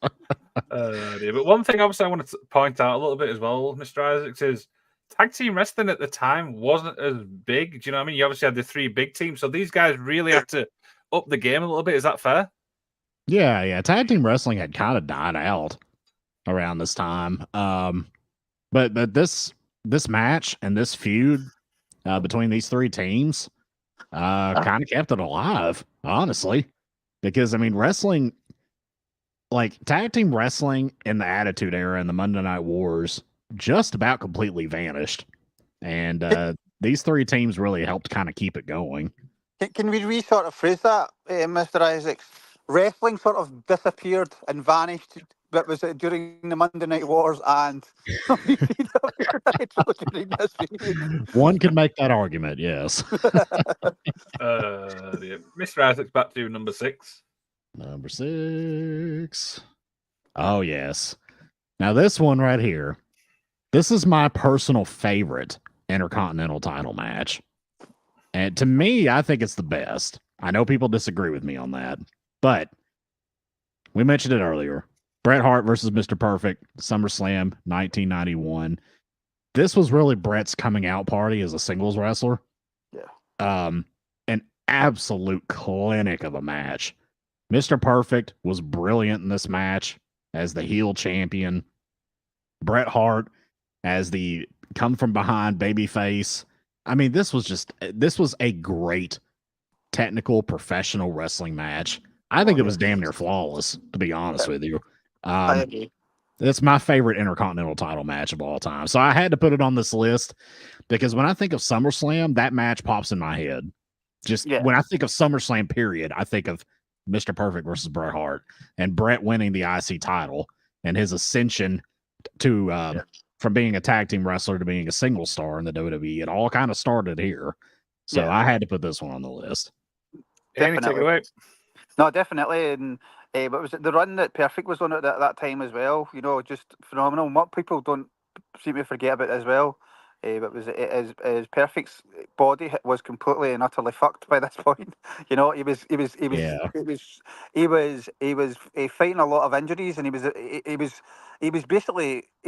Yeah, but one thing obviously I wanted to point out a little bit as well, Mr. Isaacs, is tag team wrestling at the time wasn't as big. Do you know what I mean? You obviously had the 3 big teams, so these guys really had to up the game a little bit. Is that fair?
Yeah. Tag team wrestling had kind of died out around this time. But this match and this feud between these 3 teams kind of kept it alive, honestly. Because I mean, wrestling, like tag team wrestling in the Attitude Era and the Monday Night Wars, just about completely vanished. And these 3 teams really helped kind of keep it going.
Can we sort of phrase that, Mr. Isaacs? Wrestling sort of disappeared and vanished. That was it during the Monday Night Wars and during this period.
One could make that argument, yes.
Yeah. Mr. Isaacs, back to number 6.
Number 6. Oh, yes. Now, this one right here, this is my personal favorite Intercontinental title match. And to me, I think it's the best. I know people disagree with me on that, but we mentioned it earlier. Bret Hart versus Mr. Perfect, SummerSlam 1991. This was really Bret's coming out party as a singles wrestler.
Yeah.
An absolute clinic of a match. Mr. Perfect was brilliant in this match as the heel champion. Bret Hart as the come from behind babyface. I mean, this was a great technical professional wrestling match. I think it was damn near flawless, to be honest with you.
I agree.
It's my favorite Intercontinental title match of all time. So I had to put it on this list because when I think of SummerSlam, that match pops in my head. When I think of SummerSlam, period, I think of Mr. Perfect versus Bret Hart and Bret winning the IC title and his ascension to from being a tag team wrestler to being a single star in the WWE. It all kind of started here. So I had to put this one on the list.
Any take it away?
No, definitely. And but was it the run that Perfect was on at that time as well? You know, just phenomenal. What people don't seem to forget about as well. But was his Perfect's body was completely and utterly fucked by this point. You know, he was fighting a lot of injuries, and he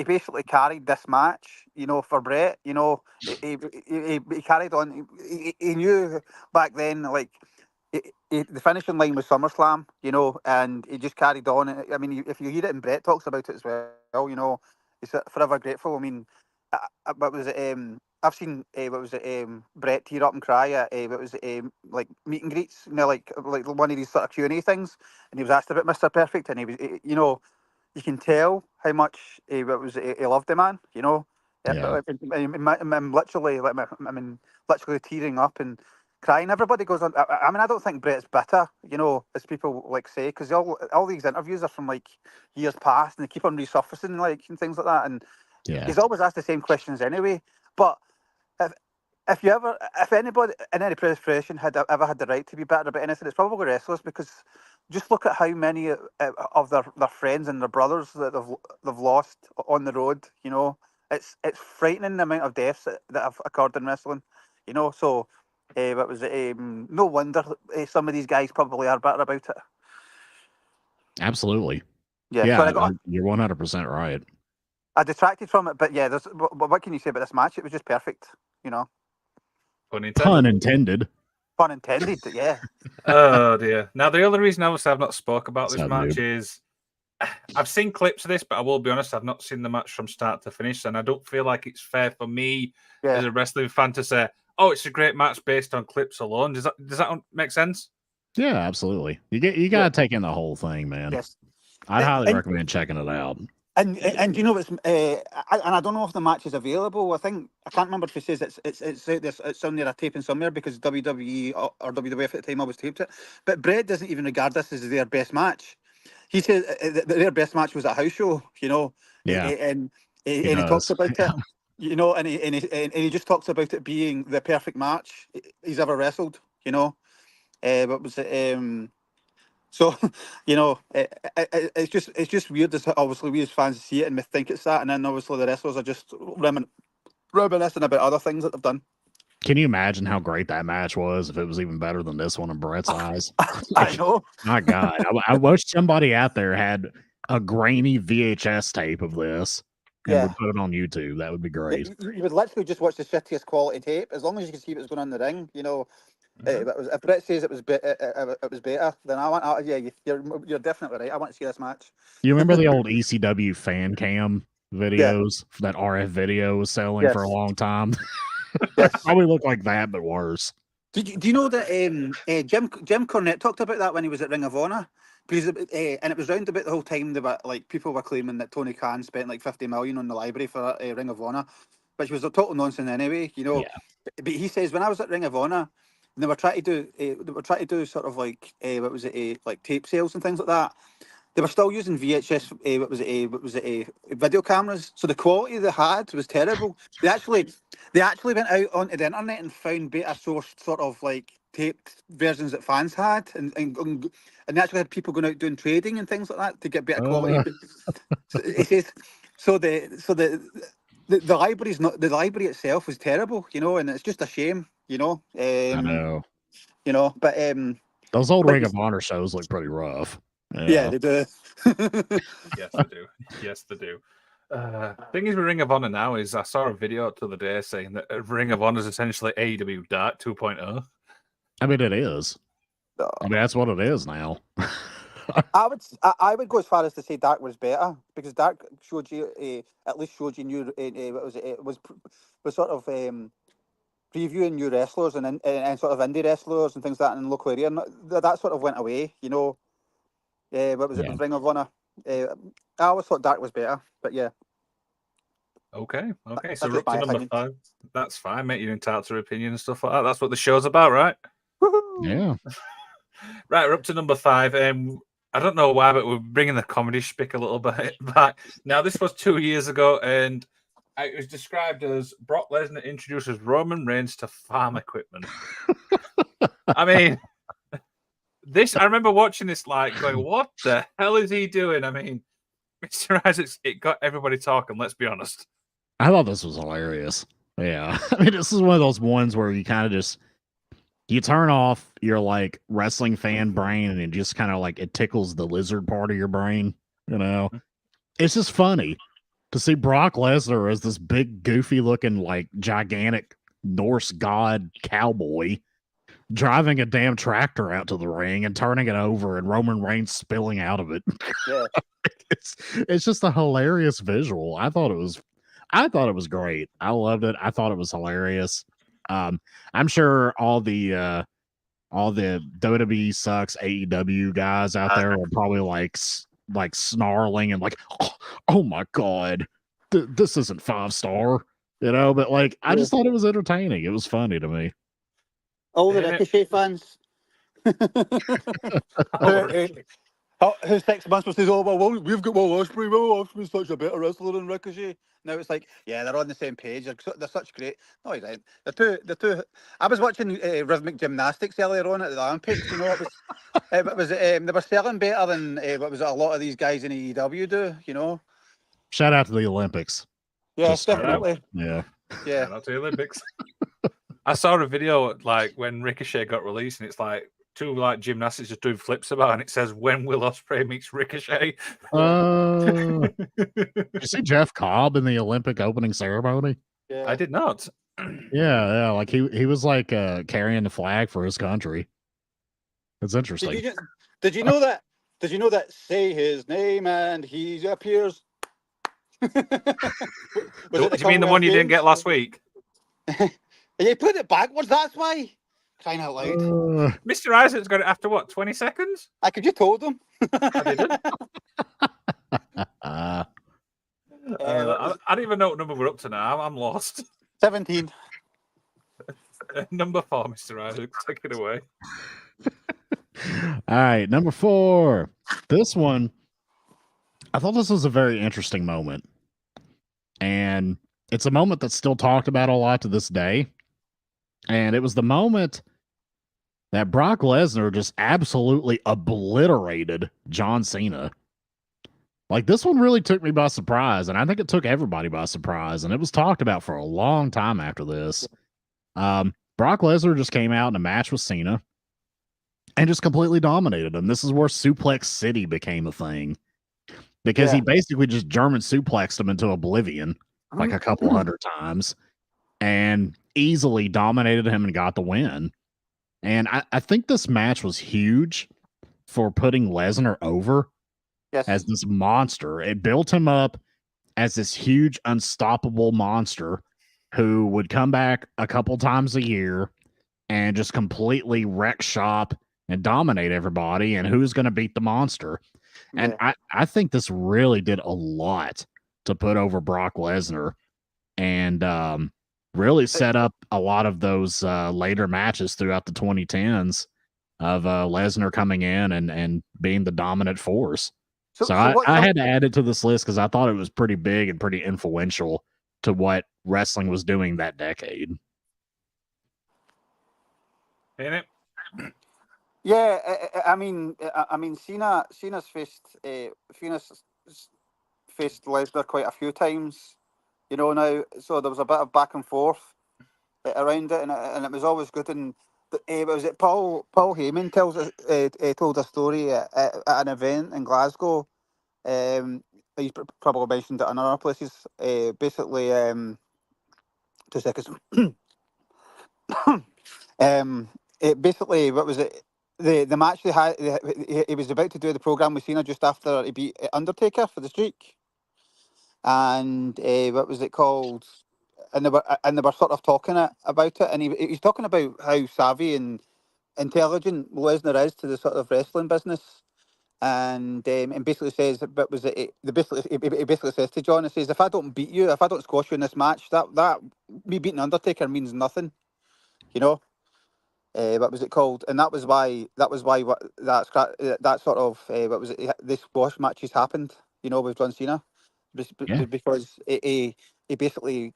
basically carried this match. You know, for Bret. You know, he carried on. He knew back then, like. The finishing line was SummerSlam, you know, and he just carried on. I mean, if you hear it, and Bret talks about it as well, you know, he's forever grateful. I mean, what was it? I've seen Bret tear up and cry at what was it? Like meet and greets, you know, like one of these sort of Q&A things, and he was asked about Mr. Perfect, and he was, you know, you can tell how much he loved the man, you know.
Yeah.
I'm literally literally tearing up and crying. Everybody goes on. I mean, I don't think Bret's bitter, you know, as people like say, because all these interviews are from like years past, and they keep on resurfacing, like, and things like that. And he's always asked the same questions anyway. But if anybody in any profession had ever had the right to be bitter about anything, it's probably wrestlers, because just look at how many of their friends and their brothers that they've lost on the road. You know, it's frightening the amount of deaths that have occurred in wrestling. You know, so. No wonder some of these guys probably are better about it.
Absolutely.
Yeah, so
you're 100% right.
I detracted from it, but yeah, what can you say about this match? It was just perfect, you know.
Pun intended.
Pun intended.
Pun intended, yeah.
Oh dear. Now the only reason obviously I've not spoke about this match is I've seen clips of this, but I will be honest, I've not seen the match from start to finish, and I don't feel like it's fair for me as a wrestling fan to say, oh, it's a great match based on clips alone. Does that make sense?
Yeah, absolutely. You got to take in the whole thing, man.
Yes.
I'd highly recommend checking it out.
And you know what's and I don't know if the match is available. I can't remember if he says it's out there, it's on there a taping somewhere because WWE or WWF at the time always taped it. But Brett doesn't even regard this as their best match. He says that their best match was a house show, you know,
Yeah,
and
he
he talks
does.
about it, you know, and he just talks about it being the perfect match he's ever wrestled, you know. But was it? So, you know, it's just weird. As obviously we as fans see it and we think it's that, and then obviously the wrestlers are just reminiscing about other things that they've done.
Can you imagine how great that match was if it was even better than this one in Brett's eyes?
I know.
My God, I wish somebody out there had a grainy VHS tape of this and
Yeah.
would put it on YouTube. That would be great.
You would literally just watch the shittiest quality tape as long as you can see what's going on in the ring. You know, if Brett says it was better, then I want. Yeah, you're definitely right. I want to see this match.
You remember the old ECW fan cam videos that RF Video was selling for a
Yes.
long time?
Yes.
Probably look like that, but worse.
Do you know that Jim Cornette talked about that when he was at Ring of Honor? Because and it was round about the whole time that like people were claiming that Tony Khan spent like 50 million on the library for Ring of Honor, which was a total nonsense anyway. You know, but he says when I was at Ring of Honor, they were trying to do sort of like what was it like tape sales and things like that. They were still using VHS. What was it? Video cameras. So the quality they had was terrible. They actually went out onto the internet and found beta sourced sort of like taped versions that fans had, and they actually had people going out doing trading and things like that to get better quality. So it says the library's not the library itself was terrible, you know, and it's just a shame, you know.
I know.
You know, but
Those old
but
Ring of Honor shows look pretty rough.
yeah, they do.
Yes, they do. Yes, they do. Thing is with Ring of Honor now is I saw a video the other day saying that Ring of Honor is essentially AEW Dark 2.0.
I mean, it is. I mean, that's what it is now.
I would go as far as to say Dark was better because Dark showed you at least showed you new what was it was sort of previewing new wrestlers and sort of indie wrestlers and things like that in the local area, and that sort of went away, you know. What was it with Ring of Honor? I always thought Dark was better, but yeah.
Okay.
That's
So we're
just
up to
my
number
opinion.
5. That's fine, mate. You're entitled to your opinion and stuff like that. That's what the show's about, right?
Yeah.
Right, we're up to number 5. I don't know why, but we're bringing the comedy spick a little bit back. Now, this was 2 years ago, and it was described as Brock Lesnar introduces Roman Reigns to farm equipment. I mean, I remember watching this, like, going, what the hell is he doing? I mean, Mr. Isaacs, it got everybody talking, let's be honest.
I thought this was hilarious. Yeah. I mean, this is one of those ones where you kind of just, you turn off your like wrestling fan brain and it just kind of like, it tickles the lizard part of your brain, you know? It's just funny to see Brock Lesnar as this big, goofy looking, like gigantic Norse god cowboy driving a damn tractor out to the ring and turning it over and Roman Reigns spilling out of it.
Yeah.
It's just a hilarious visual. I thought it was great. I loved it. I thought it was hilarious. I'm sure all the WWE sucks AEW guys out there are probably like snarling and like, oh my god, this isn't 5-star, you know. But like, I just thought it was entertaining. It was funny to me.
All the Ricochet fans. Who 6 months says, "Oh well, we've got Will Ospreay. Will Osprey's such a better wrestler than Ricochet." Now it's like, yeah, they're on the same page. They're such great. No, he didn't. They're two. I was watching rhythmic gymnastics earlier on at the Olympics. You know, they were selling better than what was it? A lot of these guys in AEW do. You know.
Shout out to the Olympics.
Yes, definitely.
Yeah.
Shout out to the Olympics. I saw a video like when Ricochet got released, and it's like 2 like gymnastics just doing flips about, and it says when Will Ospreay meets Ricochet.
Did you see Jeff Cobb in the Olympic opening ceremony?
Yeah.
I did not.
Yeah, like he was like carrying the flag for his country. It's interesting.
Did you know that? Did you know that? Say his name and he appears.
Do you mean the one you didn't get last week?
You put it backwards, that's why. Crying out loud.
Mr. Isaac's got it after what, 20 seconds?
I could just told him.
I didn't. I don't even know what number we're up to now. I'm lost.
17.
Number 4, Mr. Isaac. Take it away.
All right, number 4. This one, I thought this was a very interesting moment. And it's a moment that's still talked about a lot to this day. And it was the moment that Brock Lesnar just absolutely obliterated John Cena. Like, this one really took me by surprise, and I think it took everybody by surprise, and it was talked about for a long time after this. Brock Lesnar just came out in a match with Cena and just completely dominated him. This is where Suplex City became a thing, because he basically just German suplexed him into oblivion like a couple hundred times and easily dominated him and got the win. And I think this match was huge for putting Lesnar over as this monster. It built him up as this huge, unstoppable monster who would come back a couple times a year and just completely wreck shop and dominate everybody. And who's going to beat the monster? And I think this really did a lot to put over Brock Lesnar and really set up a lot of those later matches throughout the 2010s of Lesnar coming in and being the dominant force. So I had to add it to this list because I thought it was pretty big and pretty influential to what wrestling was doing that decade.
Ain't it? Yeah, I mean, Cena's faced Lesnar quite a few times, you know. Now, so there was a bit of back and forth around it, and it was always good. And was it Paul Heyman told a story at an event in Glasgow. He's probably mentioned it in other places. Basically, 2 seconds. It basically, what was it? The match they had, he was about to do the program with Cena just after he beat Undertaker for the streak, and what was it called? And they were sort of talking about it, and he's talking about how savvy and intelligent Lesnar is to the sort of wrestling business, and basically says, but was it? He basically says to John, he says, if I don't beat you, if I don't squash you in this match, that me beating Undertaker means nothing, you know. What was it called? And that was why that sort of what was it? This squash matches happened, you know, with John Cena, because he basically,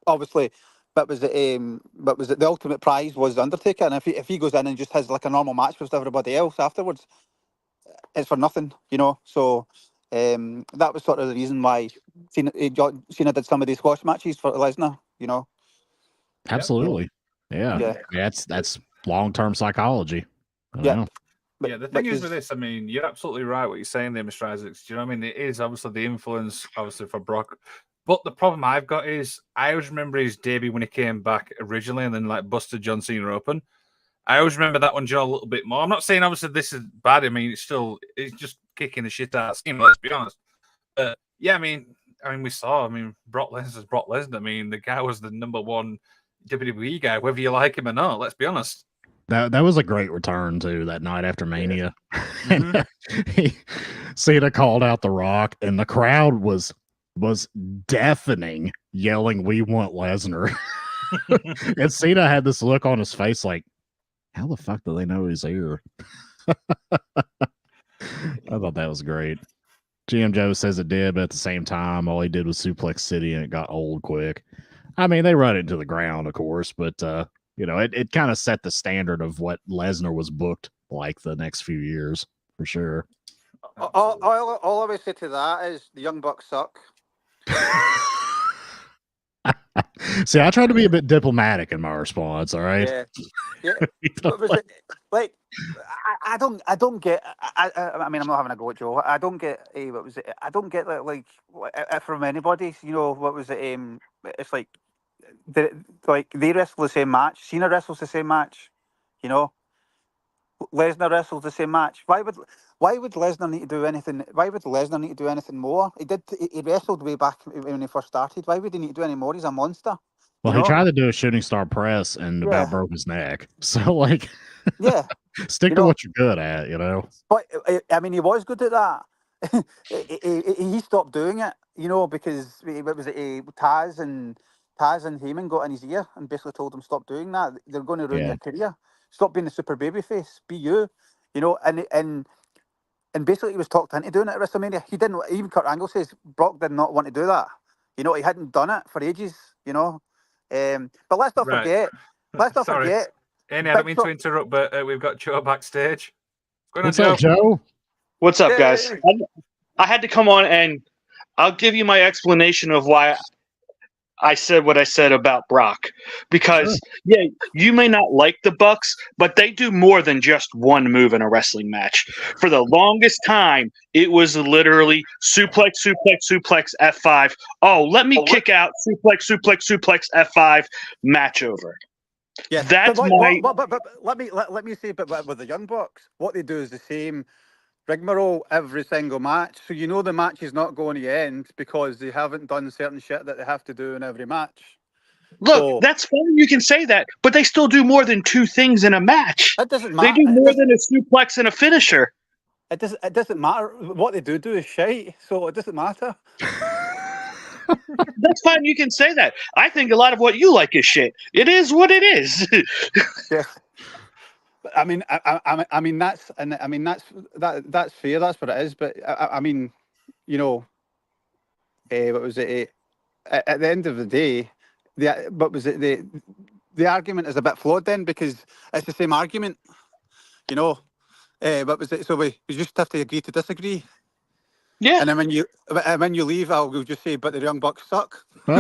obviously, but was it the ultimate prize was Undertaker, and if he goes in and just has like a normal match with everybody else afterwards, it's for nothing, you know. So that was sort of the reason why Cena did some of these squash matches for Lesnar, you know.
Absolutely. Yeah. That's long-term psychology.
The thing is with this, I mean, you're absolutely right what you're saying there, Mr. Isaacs. Do you know what I mean? It is obviously the influence, obviously, for Brock. But the problem I've got is I always remember his debut when he came back originally and then like busted John Cena open. I always remember that one, Joe, a little bit more. I'm not saying obviously this is bad. I mean, it's just kicking the shit out of Cena, let's be honest. But yeah, I mean, we saw, Brock Lesnar's Brock Lesnar. I mean, the guy was the #1 WWE guy, whether you like him or not. Let's be honest.
That was a great return too. That night after Mania, Cena called out The Rock, and the crowd was deafening, yelling, "We want Lesnar!" And Cena had this look on his face, like, "How the fuck do they know he's here?" I thought that was great. GM Joe says it did, but at the same time, all he did was Suplex City, and it got old quick. I mean, they run it into the ground, of course, but you know, it kind of set the standard of what Lesnar was booked like the next few years, for sure.
All I would say to that is the Young Bucks suck.
See, I tried to be a bit diplomatic in my response. All right.
Yeah. Like, I don't get. I mean, I'm not having a go at Joe. I don't get. What was it? I don't get that. Like, from anybody. You know, what was it? It's like, they wrestle the same match. Cena wrestles the same match. You know, Lesnar wrestles the same match. Why would Lesnar need to do anything? Why would Lesnar need to do anything more? He wrestled way back when he first started. Why would he need to do any more? He's a monster.
Well, he tried to do a shooting star press and about broke his neck. So, like, stick to what you're good at, you know.
But I mean, he was good at that. He stopped doing it. you know, because what was it? Taz and Heyman got in his ear and basically told him stop doing that. They're going to ruin
Yeah.
your career. Stop being the super babyface. Be you. You know, and basically he was talked into doing it at WrestleMania. He didn't. Even Kurt Angle says Brock did not want to do that. You know, he hadn't done it for ages. You know, but let's not
Right.
forget. Let's not
Sorry.
forget.
Annie, I don't
Big
mean to interrupt, but we've got Joe backstage. What's
What's up, Joe?
What's up, guys?
Yay.
I had to come on and I'll give you my explanation of why I said what I said about Brock. Because, yeah, you may not like the Bucks, but they do more than just one move in a wrestling match. For the longest time, it was literally suplex, suplex, suplex, F5. Oh, let me kick out, suplex, suplex, suplex, F5, match over.
Yeah,
That's
but,
my.
but let me say, but with the Young Bucks, what they do is the same rigmarole every single match. So you know the match is not going to end because they haven't done certain shit that they have to do in every match.
Look,
So,
that's fine. You can say that, but they still do more than two things in a match.
it doesn't
They
matter.
do more than a suplex and a finisher.
It doesn't matter. What they do is shite. So it doesn't matter.
That's fine. You can say that. I think a lot of what you like is shit. It is what it is.
Yes. I mean, I mean that's that's fair. That's what it is. But I mean, you know, what was it? At the end of the day, the argument is a bit flawed then because it's the same argument. You know, what was it? So we just have to agree to disagree.
Yeah.
And then when you leave, I'll just say, but the Young Bucks suck.
Dude.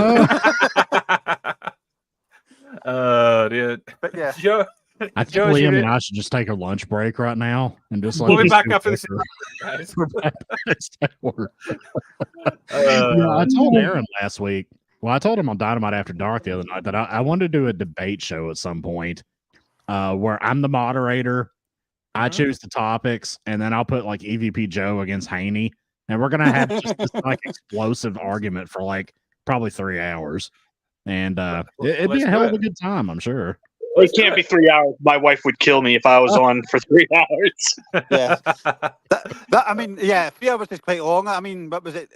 But yeah.
Joe,
I think
Joe,
Liam and I should just take a lunch break right now and just like
we'll be
these
back
two
after this.
bicker.
Guys.
We're back at work. I told Aaron last week. Well, I told him on Dynamite After Dark the other night that I wanted to do a debate show at some point where I'm the moderator. I choose the topics, and then I'll put like EVP Joe against Haney, and we're gonna have just this like explosive argument for like probably 3 hours, and it'd be a hell of a good time, I'm sure.
It can't be 3 hours. My wife would kill me if I was on for 3 hours.
Yeah. I mean, yeah, 3 hours is quite long. I mean, what was it?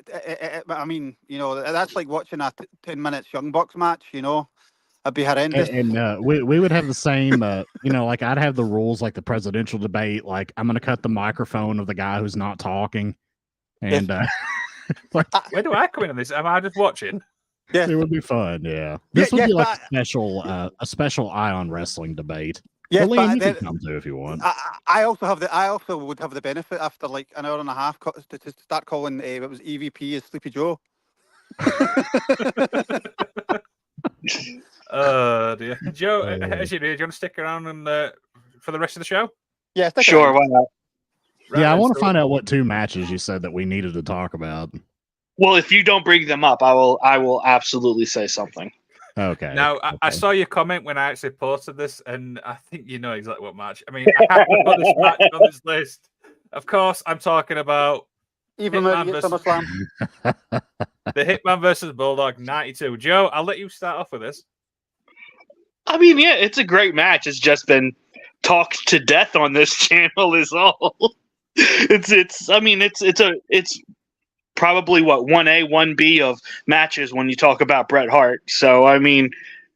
I mean, you know, that's like watching a 10 minutes Young Bucks match. You know, it'd be horrendous.
And we would have the same, you know, like I'd have the rules like the presidential debate. Like I'm going to cut the microphone of the guy who's not talking. And
where do I come in on this? Am I just watching?
Yeah,
it would be fun. Yeah, this would be like a special Eye on Wrestling debate.
Yes,
Liam, you
but
can come to if you want.
I also would have the benefit after like an hour and a half to start calling it was EVP as Sleepy Joe.
Dear. Joe, as you do you want to stick around and for the rest of the show?
Yeah,
sure, why not?
Right,
yeah, I want to find out what 2 matches you said that we needed to talk about.
Well, if you don't bring them up, I will absolutely say something.
Okay.
Now,
okay.
I saw your comment when I actually posted this, and I think you know exactly what match. I mean, I have to put this match on this list. Of course, I'm talking about
even when you get SummerSlam.
the Hitman versus Bulldog 92. Joe, I'll let you start off with this.
I mean, yeah, it's a great match. It's just been talked to death on this channel is all. It's probably what 1A, 1B of matches when you talk about Bret Hart. So I mean,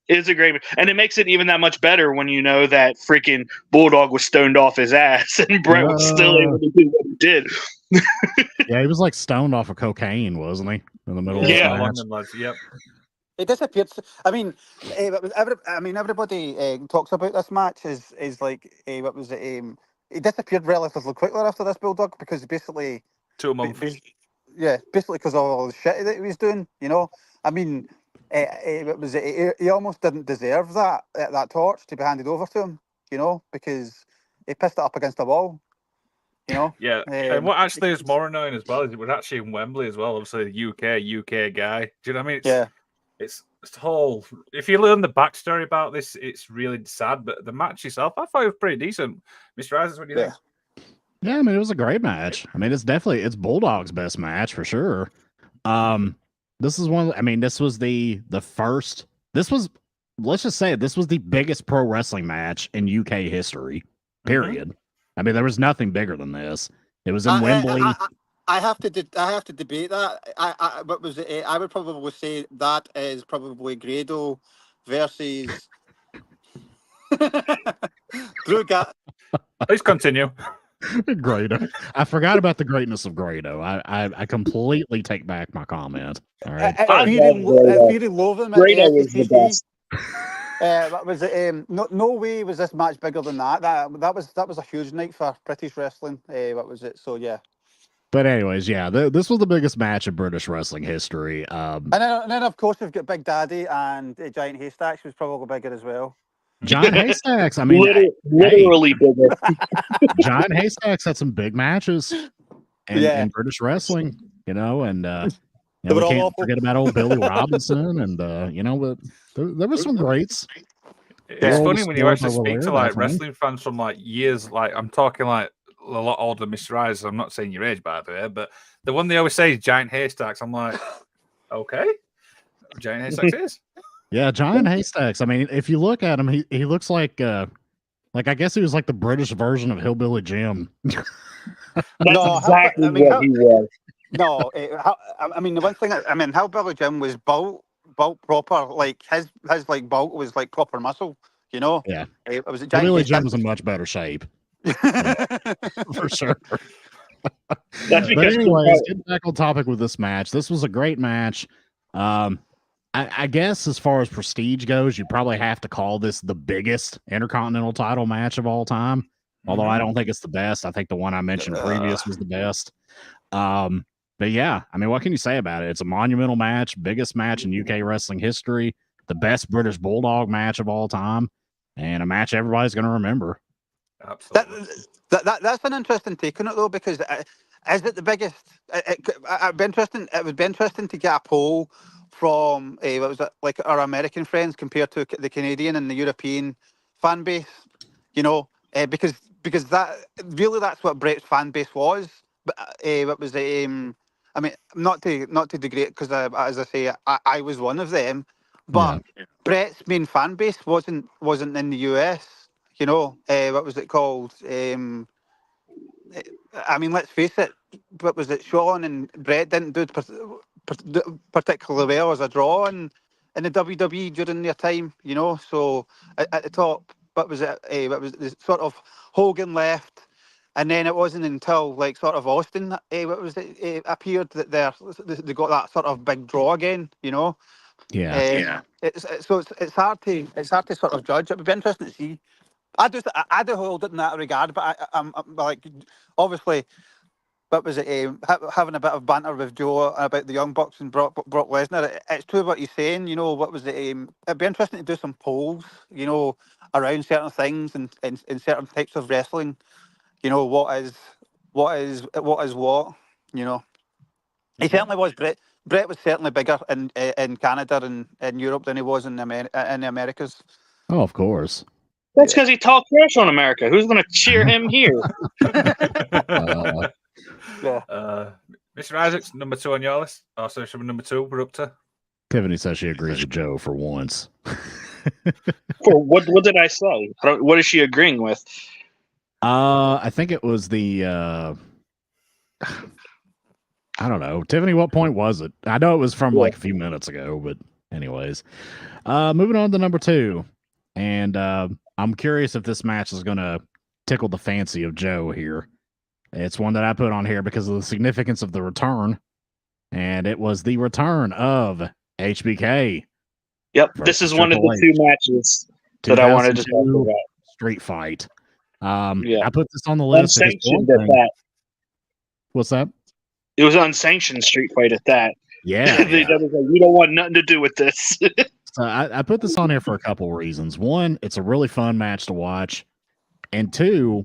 it's a great, and it makes it even that much better when you know that freaking Bulldog was stoned off his ass and Bret was still able to do what he did.
Yeah, he was like stoned off of cocaine, wasn't he? In the middle of
Yeah.
the match.
Yep.
It disappeared. I mean, everybody talks about this match is like what was it? It disappeared relatively quickly after this Bulldog because basically
2 months.
Basically because of all the shit that he was doing. You know, I mean, he almost didn't deserve that torch to be handed over to him. You know, because he pissed it up against the wall. You know.
Yeah, and what actually is more annoying as well is it was actually in Wembley as well. Obviously, the UK guy. Do you know what I mean? It's the whole. If you learn the backstory about this, it's really sad. But the match itself, I thought it was pretty decent. Mr. Isaacs, what do you think?
Yeah, I mean, it was a great match. I mean, it's Bulldog's best match for sure. This is one. I mean, this was the first. This was, let's just say, this was the biggest pro wrestling match in UK history. Period. I mean, there was nothing bigger than this. It was in Wembley.
I have to I have to debate that. What was it? I would probably say that is probably Grado versus Drew.
Please continue.
Grado. I forgot about the greatness of Grado. I completely take back my comment. All right.
I love Grado.
Really love him.
Grado is the best.
What was it? No way was this match bigger than that. That was a huge night for British wrestling. What was it? So yeah.
But anyways, yeah, this was the biggest match in British wrestling history.
And then of course we've got Big Daddy and Giant Haystacks, who's probably bigger as well.
Giant Haystacks. I mean,
literally bigger.
Giant Haystacks had some big matches in British wrestling, you know, and we can't forget about old Billy Robinson, and you know, but there was some greats.
It's funny when you actually speak to like wrestling fans from like years, like I'm talking like a lot older than Mr. Eyes. I'm not saying your age, by the way, but the one they always say is Giant Haystacks. I'm like, okay, Giant Haystacks is.
Yeah, Giant Haystacks. I mean, if you look at him, he looks like I guess he was like the British version of Hillbilly Jim.
That's exactly what he was.
No, I mean the one thing. I mean, Hillbilly Jim was built proper. Like his like bulk was like proper muscle. You know.
Yeah.
It was
Hillbilly Jim was in much better shape. For sure.
That's
but anyways, getting back on topic with this match. This was a great match. I guess as far as prestige goes, you probably have to call this the biggest Intercontinental title match of all time. Although I don't think it's the best. I think the one I mentioned previous was the best. But yeah, I mean, what can you say about it? It's a monumental match, biggest match in UK wrestling history, the best British Bulldog match of all time, and a match everybody's going to remember.
Absolutely.
That's an interesting take on it though, because is it the biggest? It'd be interesting. It would be interesting to get a poll from what was it, like our American friends compared to the Canadian and the European fan base. You know, because that really that's what Brett's fan base was. But what was the I mean, not to degrade, because as I say, I was one of them. But Brett's main fan base wasn't in the US. You know, what was it called? I mean, let's face it. What was it? Sean and Brett didn't do particularly well as a draw in the WWE during their time. You know, so at the top, what was it? What was the sort of Hogan left, and then it wasn't until like sort of Austin, what was it? Appeared that they got that sort of big draw again. You know.
Yeah.
It's hard to sort of judge. It would be interesting to see. I do hold it in that regard, but I'm like, obviously, what was it? Having a bit of banter with Joe about the Young Bucks and Brock Lesnar. It's true what he's saying. You know, what was it? It'd be interesting to do some polls. You know, around certain things and certain types of wrestling. You know, what is what. You know, he certainly was. Brett was certainly bigger in Canada and in Europe than he was in the Americas.
Oh, of course.
That's because he talked trash on America. Who's going to cheer him here?
Mr. Isaacs, number 2 on your list. Also, number 2, we're up to.
Tiffany says she agrees with Joe for once.
For what did I say? What is she agreeing with?
I think it was the. I don't know, Tiffany. What point was it? I know it was from like a few minutes ago, but anyways, moving on to number 2, and I'm curious if this match is going to tickle the fancy of Joe here. It's one that I put on here because of the significance of the return, and it was the return of HBK.
Yep, this is one of the 2 matches that I wanted to talk about.
Street fight. I put this on the list.
Unsanctioned at that.
What's that?
It was unsanctioned street fight at that.
Yeah.
They was like, we don't want nothing to do with this.
So I put this on here for a couple reasons. One, it's a really fun match to watch. And 2,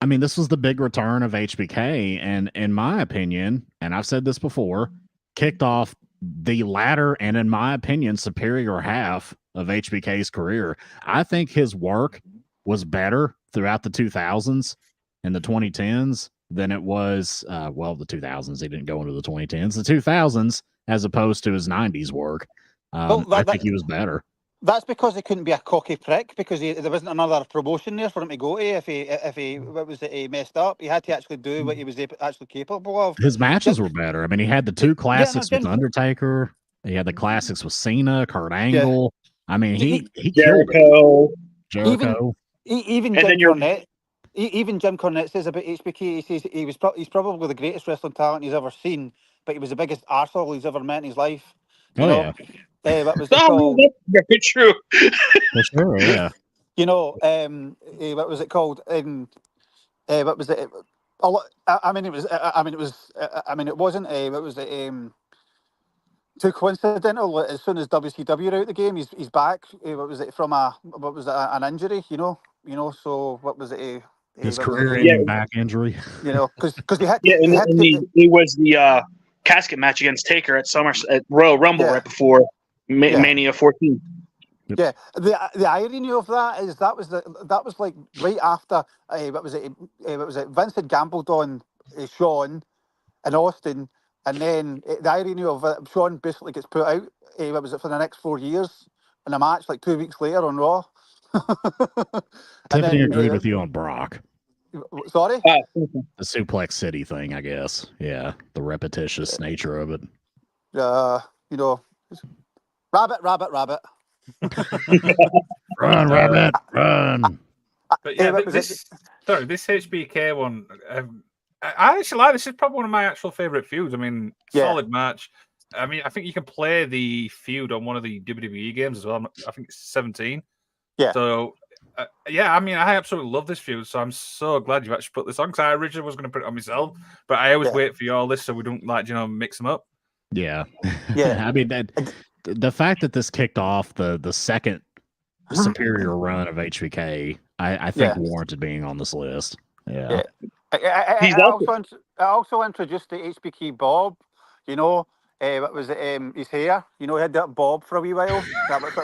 I mean, this was the big return of HBK. And in my opinion, and I've said this before, kicked off the latter and, in my opinion, superior half of HBK's career. I think his work was better throughout the 2000s and the 2010s than it was, the 2000s. He didn't go into the 2010s. The 2000s, as opposed to his 90s work. I think he was better.
That's because he couldn't be a cocky prick because there wasn't another promotion there for him to go to if he what was it, he messed up. He had to actually do what he was actually capable of.
His matches were better. I mean, he had the two classics with
Jim,
Undertaker. He had the classics with Cena, Kurt
yeah.
Angle. I mean, he killed
Jericho.
it. Jericho.
Even Jim Cornette. Even Jim Cornette says about HBK. He says he's probably the greatest wrestling talent he's ever seen, but he was the biggest arsehole he's ever met in his life. You know?
Yeah.
What was it called?
That's very true.
For sure, yeah.
You know, what was it called? What was it? I mean, it wasn't. What was it? Too coincidental. As soon as WCW are out the game, he's back. What was it from an injury? You know. So what was it?
His career-ending back injury.
You know, because he had.
It was the casket match against Taker at at Royal Rumble right before Mania 14.
Yeah, the irony of that is that was like right after what was it? Vince had gambled on Shawn in Austin, and then the irony of it, Shawn basically gets put out. What was it for the next 4 years in a match like 2 weeks later on Raw.
Tiffany agreed with you on Brock.
Sorry,
the Suplex City thing, I guess. Yeah, the repetitious nature of it.
You know, rabbit.
Run, rabbit, run.
But yeah, this HBK one, I actually like. This is probably one of my actual favorite feuds. I mean, solid match. I mean, I think you can play the feud on one of the WWE games as well. I think it's 17.
Yeah.
So, I mean, I absolutely love this feud. So I'm so glad you actually put this on because I originally was going to put it on myself, but I always wait for you all this so we don't mix them up.
Yeah.
Yeah.
I mean, the fact that this kicked off the second superior run of HBK, I think warranted being on this list. Yeah.
I also introduced the HBK Bob. You know, what was it? His hair. You know, he had that bob for a wee while.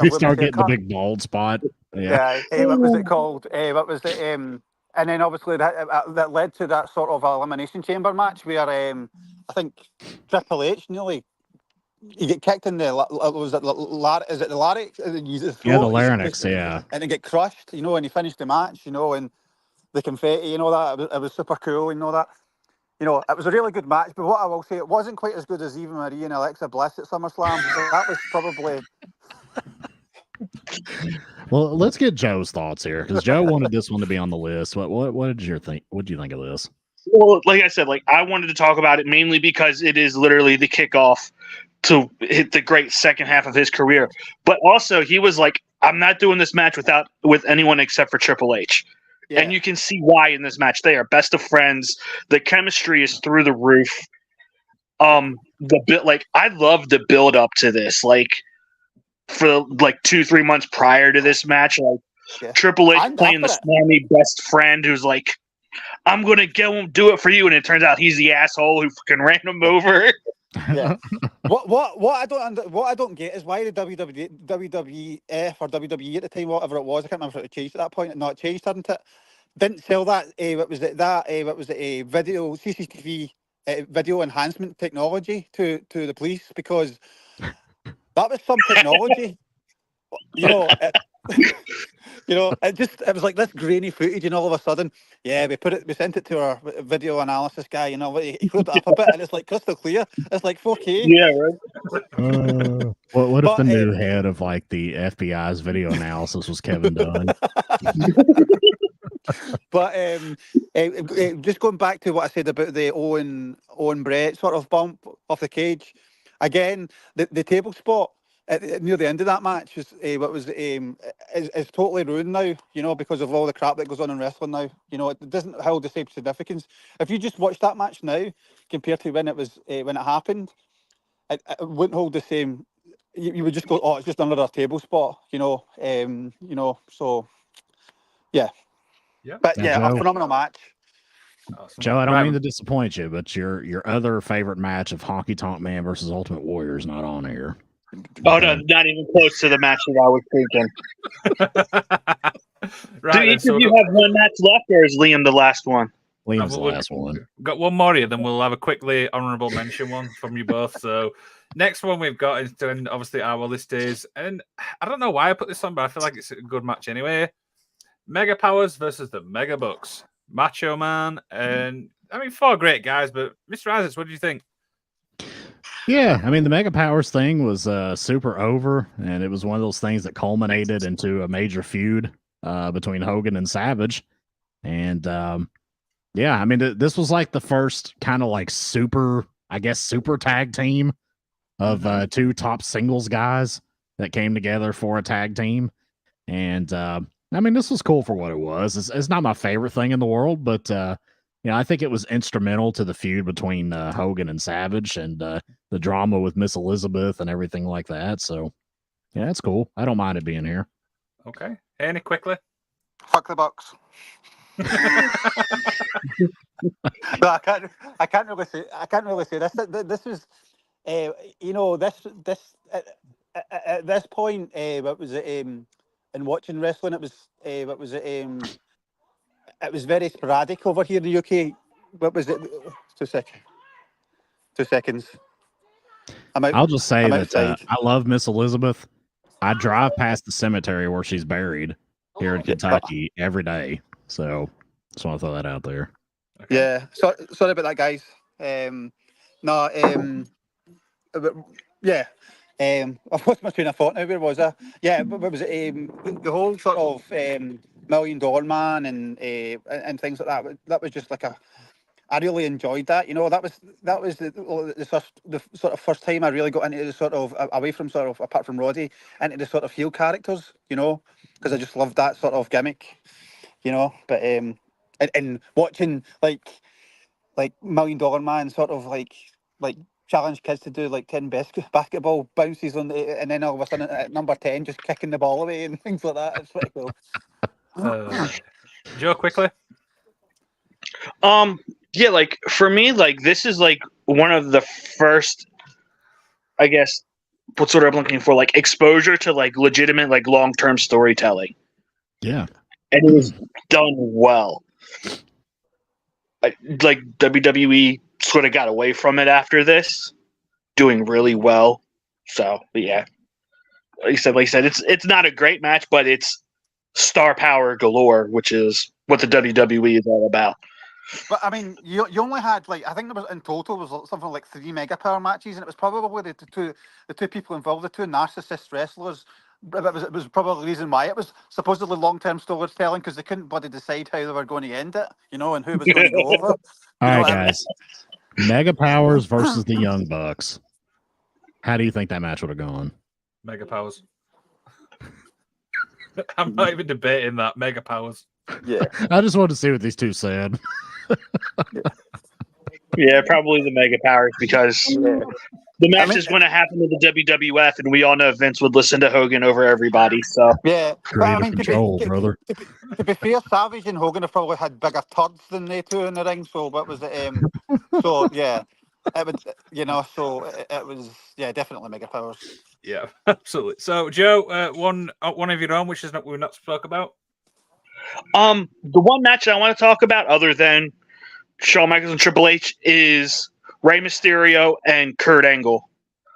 He started getting the big bald spot.
Yeah. What was it called? What was it? And then obviously that led to that sort of elimination chamber match where I think Triple H nearly. You get kicked in the is it the larynx?
Yeah, the larynx. Yeah,
and it get crushed. You know, and he finished the match. You know, and the confetti. You know that it was super cool. And all that. You know, it was a really good match. But what I will say, it wasn't quite as good as Eva Marie and Alexa Bliss at SummerSlam. So that was probably.
Well, let's get Joe's thoughts here because Joe wanted this one to be on the list. What did you think? What do you think of this?
Well, like I said, I wanted to talk about it mainly because it is literally the kickoff to hit the great second half of his career. But also, he was like, I'm not doing this match with anyone except for Triple H. Yeah. And you can see why in this match. They are best of friends. The chemistry is through the roof. I love the build up to this. For 2-3 months prior to this match, Triple H playing the smarmy best friend who's like, I'm gonna do it for you, and it turns out he's the asshole who fucking ran him over.
Yeah. What I don't get is why the WWF or WWE at the time, whatever it was, I can't remember if it changed at that point. No, it changed, hadn't it? Didn't sell that. What was it? What was it? A video CCTV video enhancement technology to the police because that was some technology. You know. You know, it was like this grainy footage, and all of a sudden, we sent it to our video analysis guy. You know, he cleared it up a bit, and it's like crystal clear. It's like 4K.
Yeah, right.
What if the new head of the FBI's video analysis was Kevin Dunn?
But just going back to what I said about the Owen Brett sort of bump off the cage, again, the table spot. Near the end of that match is totally ruined now, you know, because of all the crap that goes on in wrestling now. You know, it doesn't hold the same significance. If you just watch that match now compared to when it happened, it wouldn't hold the same. You would just go, oh, it's just another table spot, you know. So yeah. But
Joe,
a phenomenal match.
Awesome.
Joe, I don't mean to disappoint you, but your other favorite match of Honky Tonk Man versus Ultimate Warrior is not on here.
Oh no, not even close to the match that I was thinking. Do each of you have one match left, or is Liam the last one?
Liam's the last one.
Got one more here, then we'll have a quickly honourable mention one from you both. So next one we've got is doing obviously our list is, and I don't know why I put this on, but I feel like it's a good match anyway. Mega Powers versus the Mega Bucks. Macho Man, and I mean 4 great guys, but Mr. Isaacs, what do you think?
Yeah, I mean the Mega Powers thing was super over, and it was one of those things that culminated into a major feud between Hogan and Savage. And yeah, I mean this was like the first kind of like super tag team of 2 top singles guys that came together for a tag team. And I mean this was cool for what it was. It's not my favorite thing in the world, but I think it was instrumental to the feud between Hogan and Savage and the drama with Miss Elizabeth and everything like that. So, yeah, it's cool. I don't mind it being here.
Okay. Any quickly?
Fuck the Bucks. No, I can't really say this. This was, this at this point, what was it? In watching wrestling, it was very sporadic over here in the UK. What was it? 2 seconds. 2 seconds.
I'll just say that
outside.
I love Miss Elizabeth. I drive past the cemetery where she's buried here in Kentucky every day. So just want to throw that out there.
Okay.
Yeah. Sorry about that, guys. Yeah. I've lost my train of thought now. Where was I? Yeah, what was it? The whole sort of $1 Million Man and things like that. That was just like I really enjoyed that. That was the sort of first time I really got into the sort of away from sort of apart from Roddy into the sort of heel characters. Because I just loved that sort of gimmick. But and watching like $1 Million Man sort of like challenge kids to do like 10 basketball bounces and then all of a sudden at number 10 just kicking the ball away and things like that. It's pretty cool.
Joe, quickly.
Yeah, like for me, like this is like one of the first, I guess, what sort of I'm looking for, like exposure to like legitimate, like long-term storytelling.
Yeah.
And it was done well. Like WWE sort of got away from it after this, doing really well. So, but yeah, like I said, it's not a great match, but it's star power galore, which is what the WWE is all about.
But I mean, you only had I think there was in total was something like 3 Mega Power matches, and it was probably the two people involved, the 2 narcissist wrestlers. It was probably the reason why it was supposedly long-term storytelling, because they couldn't bloody decide how they were going to end it, and who was going to go over.
All right, guys. Mega Powers versus the Young Bucks. How do you think that match would have gone?
Mega Powers. I'm not even debating that. Mega Powers.
Yeah.
I just wanted to see what these two said.
Yeah, probably the Mega Powers, because the match is going to happen to the WWF, and we all know Vince would listen to Hogan over everybody. So
Yeah.
Creative control, brother.
To be fair, Savage and Hogan have probably had bigger turds than they two in the ring. So what was it? So yeah, it would. So it was. Yeah, definitely Mega Powers.
Yeah, absolutely. So Joe, one of your own, which is we've not spoke about.
The one match I want to talk about, other than Shawn Michaels and Triple H, is Rey Mysterio and Kurt Angle.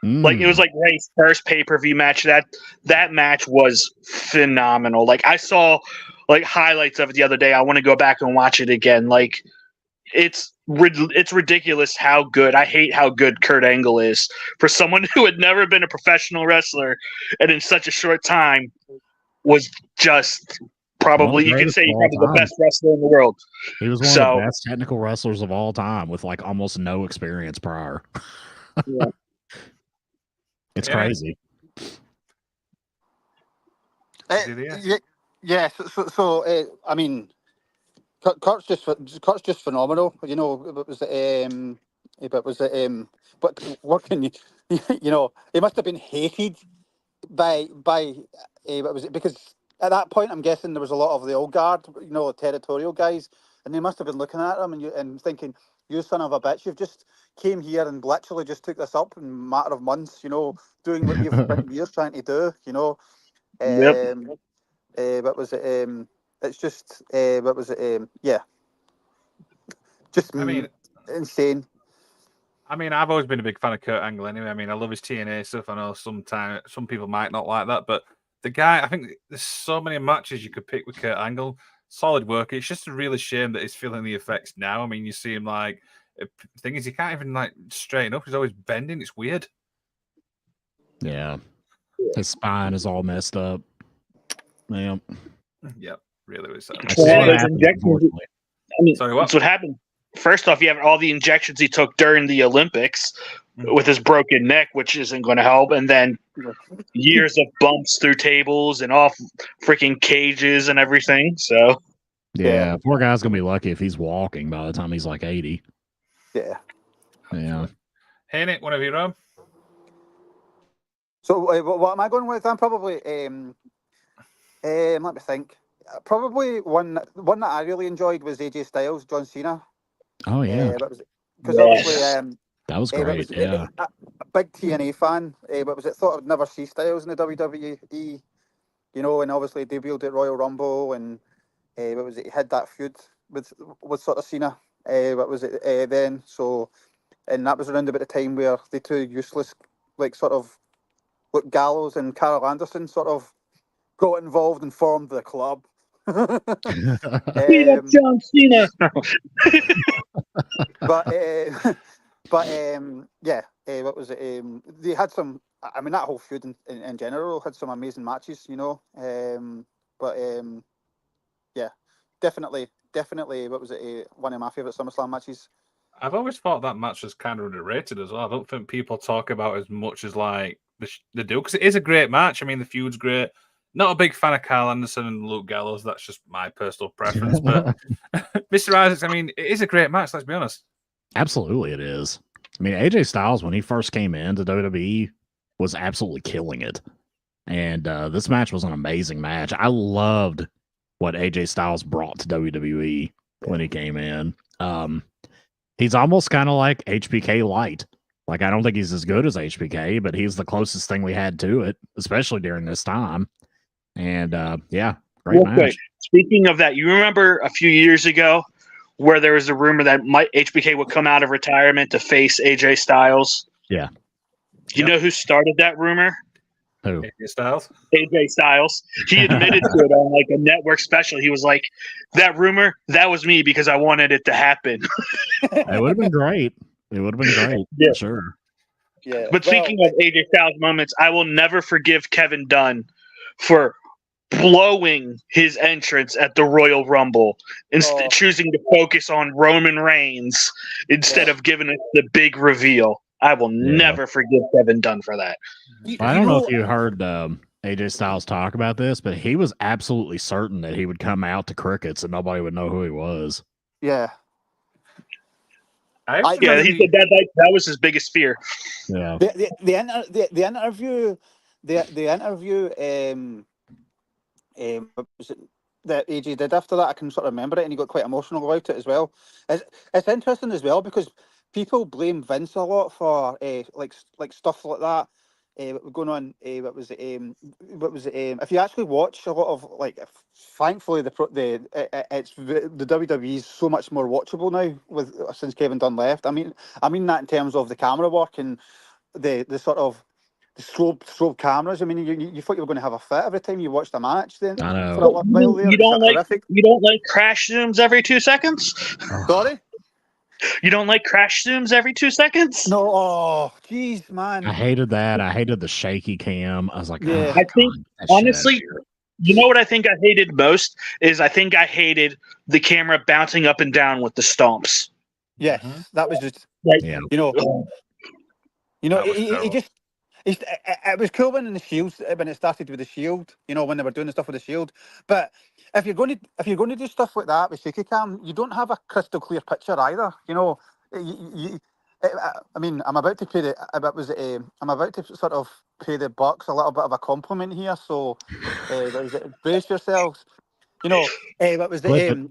Like it was like Rey's first pay-per-view match. That match was phenomenal. Like I saw like highlights of it the other day. I want to go back and watch it again. Like it's ridiculous how good. I hate how good Kurt Angle is for someone who had never been a professional wrestler and in such a short time was just probably, you could say, probably the best wrestler in the world.
He was one of the best technical wrestlers of all time with like almost no experience prior.
Yeah.
It's crazy.
Yeah. So I mean, Kurt's just phenomenal. It was but what can you? He must have been hated by what was it? Because at that point, I'm guessing there was a lot of the old guard, territorial guys, and they must have been looking at him and thinking, "You son of a bitch, you've just came here and literally just took this up in a matter of months, doing what you've spent years trying to do, What was it? It's just, what was it? Yeah. Just
I mean,
insane.
I've always been a big fan of Kurt Angle anyway. I mean, I love his TNA stuff. I know some people might not like that, but the guy, I think there's so many matches you could pick with Kurt Angle. Solid work. It's just a really shame that he's feeling the effects now. I mean, you see him like, the thing is, he can't even like straighten up. He's always bending. It's weird.
Yeah. His spine is all messed up. Yeah.
Yep, really was sad.
I see
Well,
what
those
happens,
injections-
unfortunately.
I mean,
Sorry, what?
that's what happened. First off, you have all the injections he took during the Olympics with his broken neck, which isn't going to help, and then years of bumps through tables and off freaking cages and everything. So
Yeah, poor guy's gonna be lucky if he's walking by the time he's like 80.
Yeah.
Yeah.
Hey, Nick, one of you, Rob?
So what am I going with? I'm probably let me think. Probably one that I really enjoyed was AJ Styles, John Cena.
Oh yeah.
Because obviously
That was great. Yeah.
a big TNA fan. But was it thought I'd never see Styles in the WWE? You know, and obviously debuted at Royal Rumble, and what was it? He had that feud with sort of Cena. What was it then? So, and that was around about the time where the two useless, like sort of, like Gallows and Carl Anderson sort of got involved and formed the club.
beat up John Cena.
But yeah, what was it? They had some. I mean, that whole feud in general had some amazing matches, you know. Yeah, definitely. What was it? One of my favorite SummerSlam matches.
I've always thought that match was kind of underrated as well. I don't think people talk about as much as like the do, because it is a great match. I mean, the feud's great. Not a big fan of Carl Anderson and Luke Gallows. That's just my personal preference. But Mr. Isaacs, I mean, it is a great match. Let's be honest.
Absolutely, it is. I mean, AJ Styles, when he first came into WWE, was absolutely killing it. And this match was an amazing match. I loved what AJ Styles brought to WWE when he came in. He's almost kind of like HBK Light. Like, I don't think he's as good as HBK, but he's the closest thing we had to it, especially during this time. And yeah, great match.
Quick, speaking of that, you remember a few years ago where there was a rumor that HBK would come out of retirement to face AJ Styles?
Yeah.
You know who started that rumor?
Who?
AJ Styles.
AJ Styles. He admitted to it on like a network special. He was like, "That rumor, that was me because I wanted it to happen."
It would have been great. It would have been great.
Yeah.
For sure.
Yeah.
But speaking of AJ Styles moments, I will never forgive Kevin Dunn for blowing his entrance at the Royal Rumble and choosing to focus on Roman Reigns instead of giving us the big reveal. I will never forgive Kevin Dunn for that.
I don't know if you heard AJ Styles talk about this, but he was absolutely certain that he would come out to crickets and nobody would know who he was.
Yeah.
He said that was his biggest fear.
Yeah.
The interview was it that AJ did after that, I can sort of remember it, and he got quite emotional about it as well. It's interesting as well because people blame Vince a lot for like stuff like that. Going on, what was it? If you actually watch a lot of like, thankfully the WWE is so much more watchable now since Kevin Dunn left. I mean that in terms of the camera work and the sort of the strobe cameras. I mean, you thought you were going to have a fit every time you watched a match. Then
I know.
For a while there,
you don't like crash zooms every 2 seconds?
Sorry.
You don't like crash zooms every 2 seconds?
No, oh, jeez, man.
I hated that. I hated the shaky cam. I was like,
Yeah.
oh,
I think, honestly, you know what I think I hated most is I think I hated the camera bouncing up and down with the stomps.
Yeah, that was just
Like,
yeah.
It was cool when it started with the Shield, when they were doing the stuff with the Shield. But if you're going to do stuff like that with shaky cam, you don't have a crystal clear picture either. I mean, I'm about to sort of pay the Bucks a little bit of a compliment here. So, brace yourselves. What was the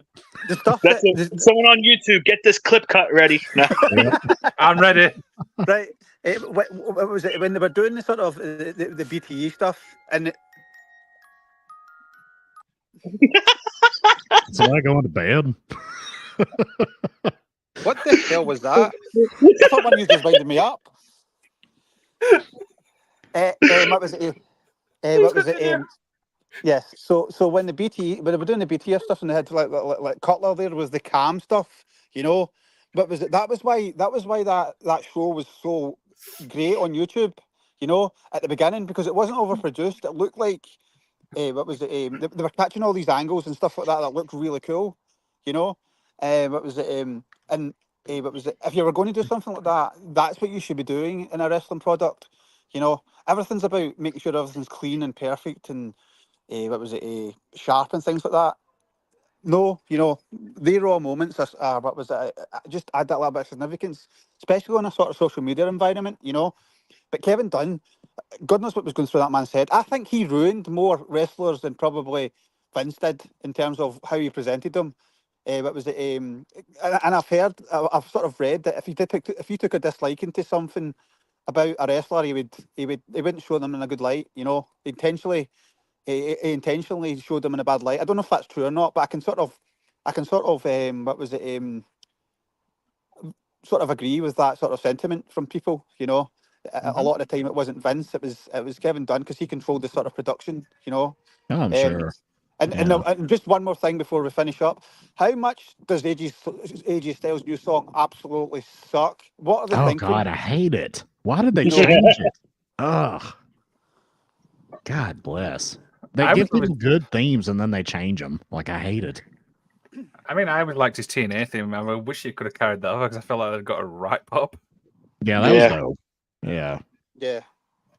stuff
someone on YouTube, get this clip cut ready. No.
I'm ready.
Right. What was it when they were doing the sort of the BTE stuff and
So I going to bed.
What the hell was that? I thought one of you just winded me up. What was it? What was it? Yes. So when when they were doing the BTS stuff and they had like Cutler, there was the cam stuff, you know. But was it that was why that show was so great on YouTube, you know, at the beginning, because it wasn't overproduced. It looked like what was it? They were catching all these angles and stuff like that looked really cool, you know. What was it? And what was it? If you were going to do something like that, that's what you should be doing in a wrestling product. You know, everything's about making sure everything's clean and perfect and what was it? Sharp and things like that. No, you know, the raw moments are what was it? Just add that little bit of significance, especially on a sort of social media environment, you know. But Kevin Dunn, God knows what was going through that man's head. I think he ruined more wrestlers than probably Vince did in terms of how he presented them. What was it? And I've sort of read that if he took a disliking to something about a wrestler, he wouldn't show them in a good light. You know, he intentionally showed them in a bad light. I don't know if that's true or not, but I can sort of what was it? Sort of agree with that sort of sentiment from people. You know, a lot of the time it wasn't Vince, it was Kevin Dunn, because he controlled the sort of production. You know.
Oh, I'm sure.
And just one more thing before we finish up. How much does AJ Styles' new song absolutely suck? What are they
Oh
thinking?
God, I hate it. Why did they change it? Ugh. God bless. They give people good themes and then they change them. Like, I hate it.
I mean, I would liked his TNA theme. I wish he could have carried that over because I felt like I'd got a right pop.
Yeah, that was dope. Yeah.
Yeah.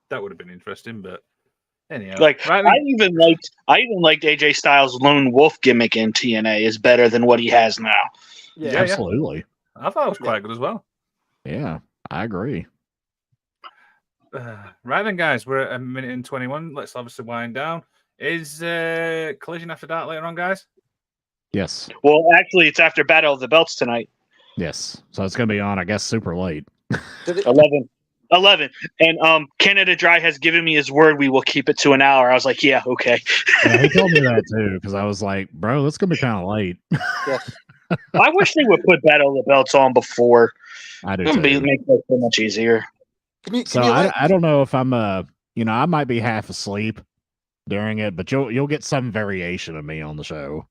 That would have been interesting, but anyhow.
Like
right,
I even liked AJ Styles' lone wolf gimmick in TNA is better than what he has now.
Yeah,
absolutely.
I thought it was quite good as well.
Yeah, I agree.
Right then, guys, we're at 1:21. Let's obviously wind down. Is Collision After Dark later on, guys?
Yes.
Well, actually, it's after Battle of the Belts tonight.
Yes. So it's going to be on, I guess, super late.
11. And Canada Dry has given me his word we will keep it to an hour. I was like, yeah, okay.
Yeah, he told me that too, because I was like, bro, that's going to be kind of late.
Yes.
I wish they would put Battle of the Belts on before.
I do
It would make it so much easier.
I don't know if I'm I might be half asleep during it, but you'll get some variation of me on the show.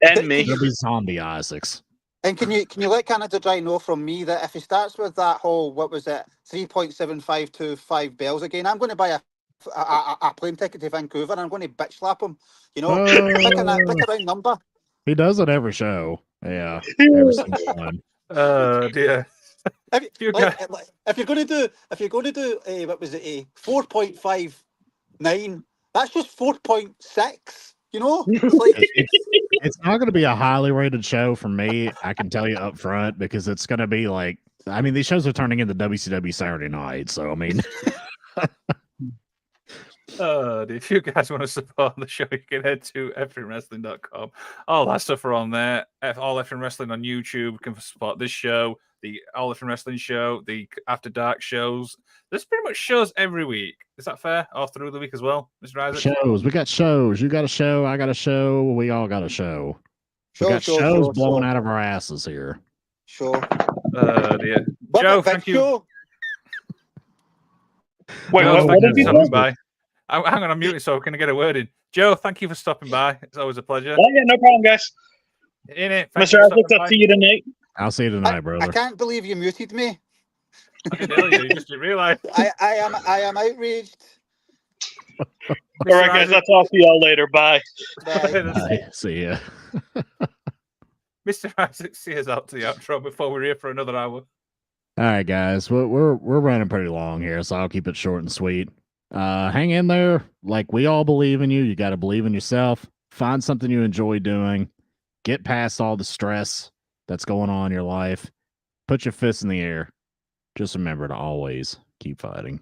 And me.
It'll be Zombie Isaacs.
And can you let Canada Dry know from me that if he starts with that whole 3.7525 bells again, I'm going to buy a plane ticket to Vancouver and I'm going to bitch slap him. You know, pick a round number.
He does it every show. Yeah, every single one.
Oh dear.
If you're going to do 4.59, that's just 4.6. You know,
it's not going to be a highly rated show for me. I can tell you up front, because it's going to be like, I mean, these shows are turning into WCW Saturday Night. So, I mean,
if you guys want to support the show, you can head to FNWrestling.com. All that stuff are on there. All FN Wrestling on YouTube. You can support this show, the All FN Wrestling show, the After Dark shows. There's pretty much shows every week. Is that fair? Or through the week as well, Mr. Isaac?
Shows. We got shows. You got a show. I got a show. We all got a show. We got shows blowing out of our asses here.
Sure.
Dear. Joe, thank you.
Wait,
Joe,
what did you
stopping by. Hang on, I'm muted, so can I get a word in? Joe, thank you for stopping by. It's always a pleasure.
Oh, yeah, no problem, guys.
In it.
Mr. Isaac, I'll see you tonight.
I'll see you tonight, brother.
I can't believe you muted me.
I can tell you just didn't realize.
I am outraged.
All right, guys, I'll talk to y'all later. Bye.
Bye. See ya.
Mr. Isaac, see us out to the outro before we're here for another hour.
All right, guys. We're running pretty long here, so I'll keep it short and sweet. Hang in there. Like, we all believe in you. You got to believe in yourself. Find something you enjoy doing. Get past all the stress that's going on in your life. Put your fists in the air. Just remember to always keep fighting.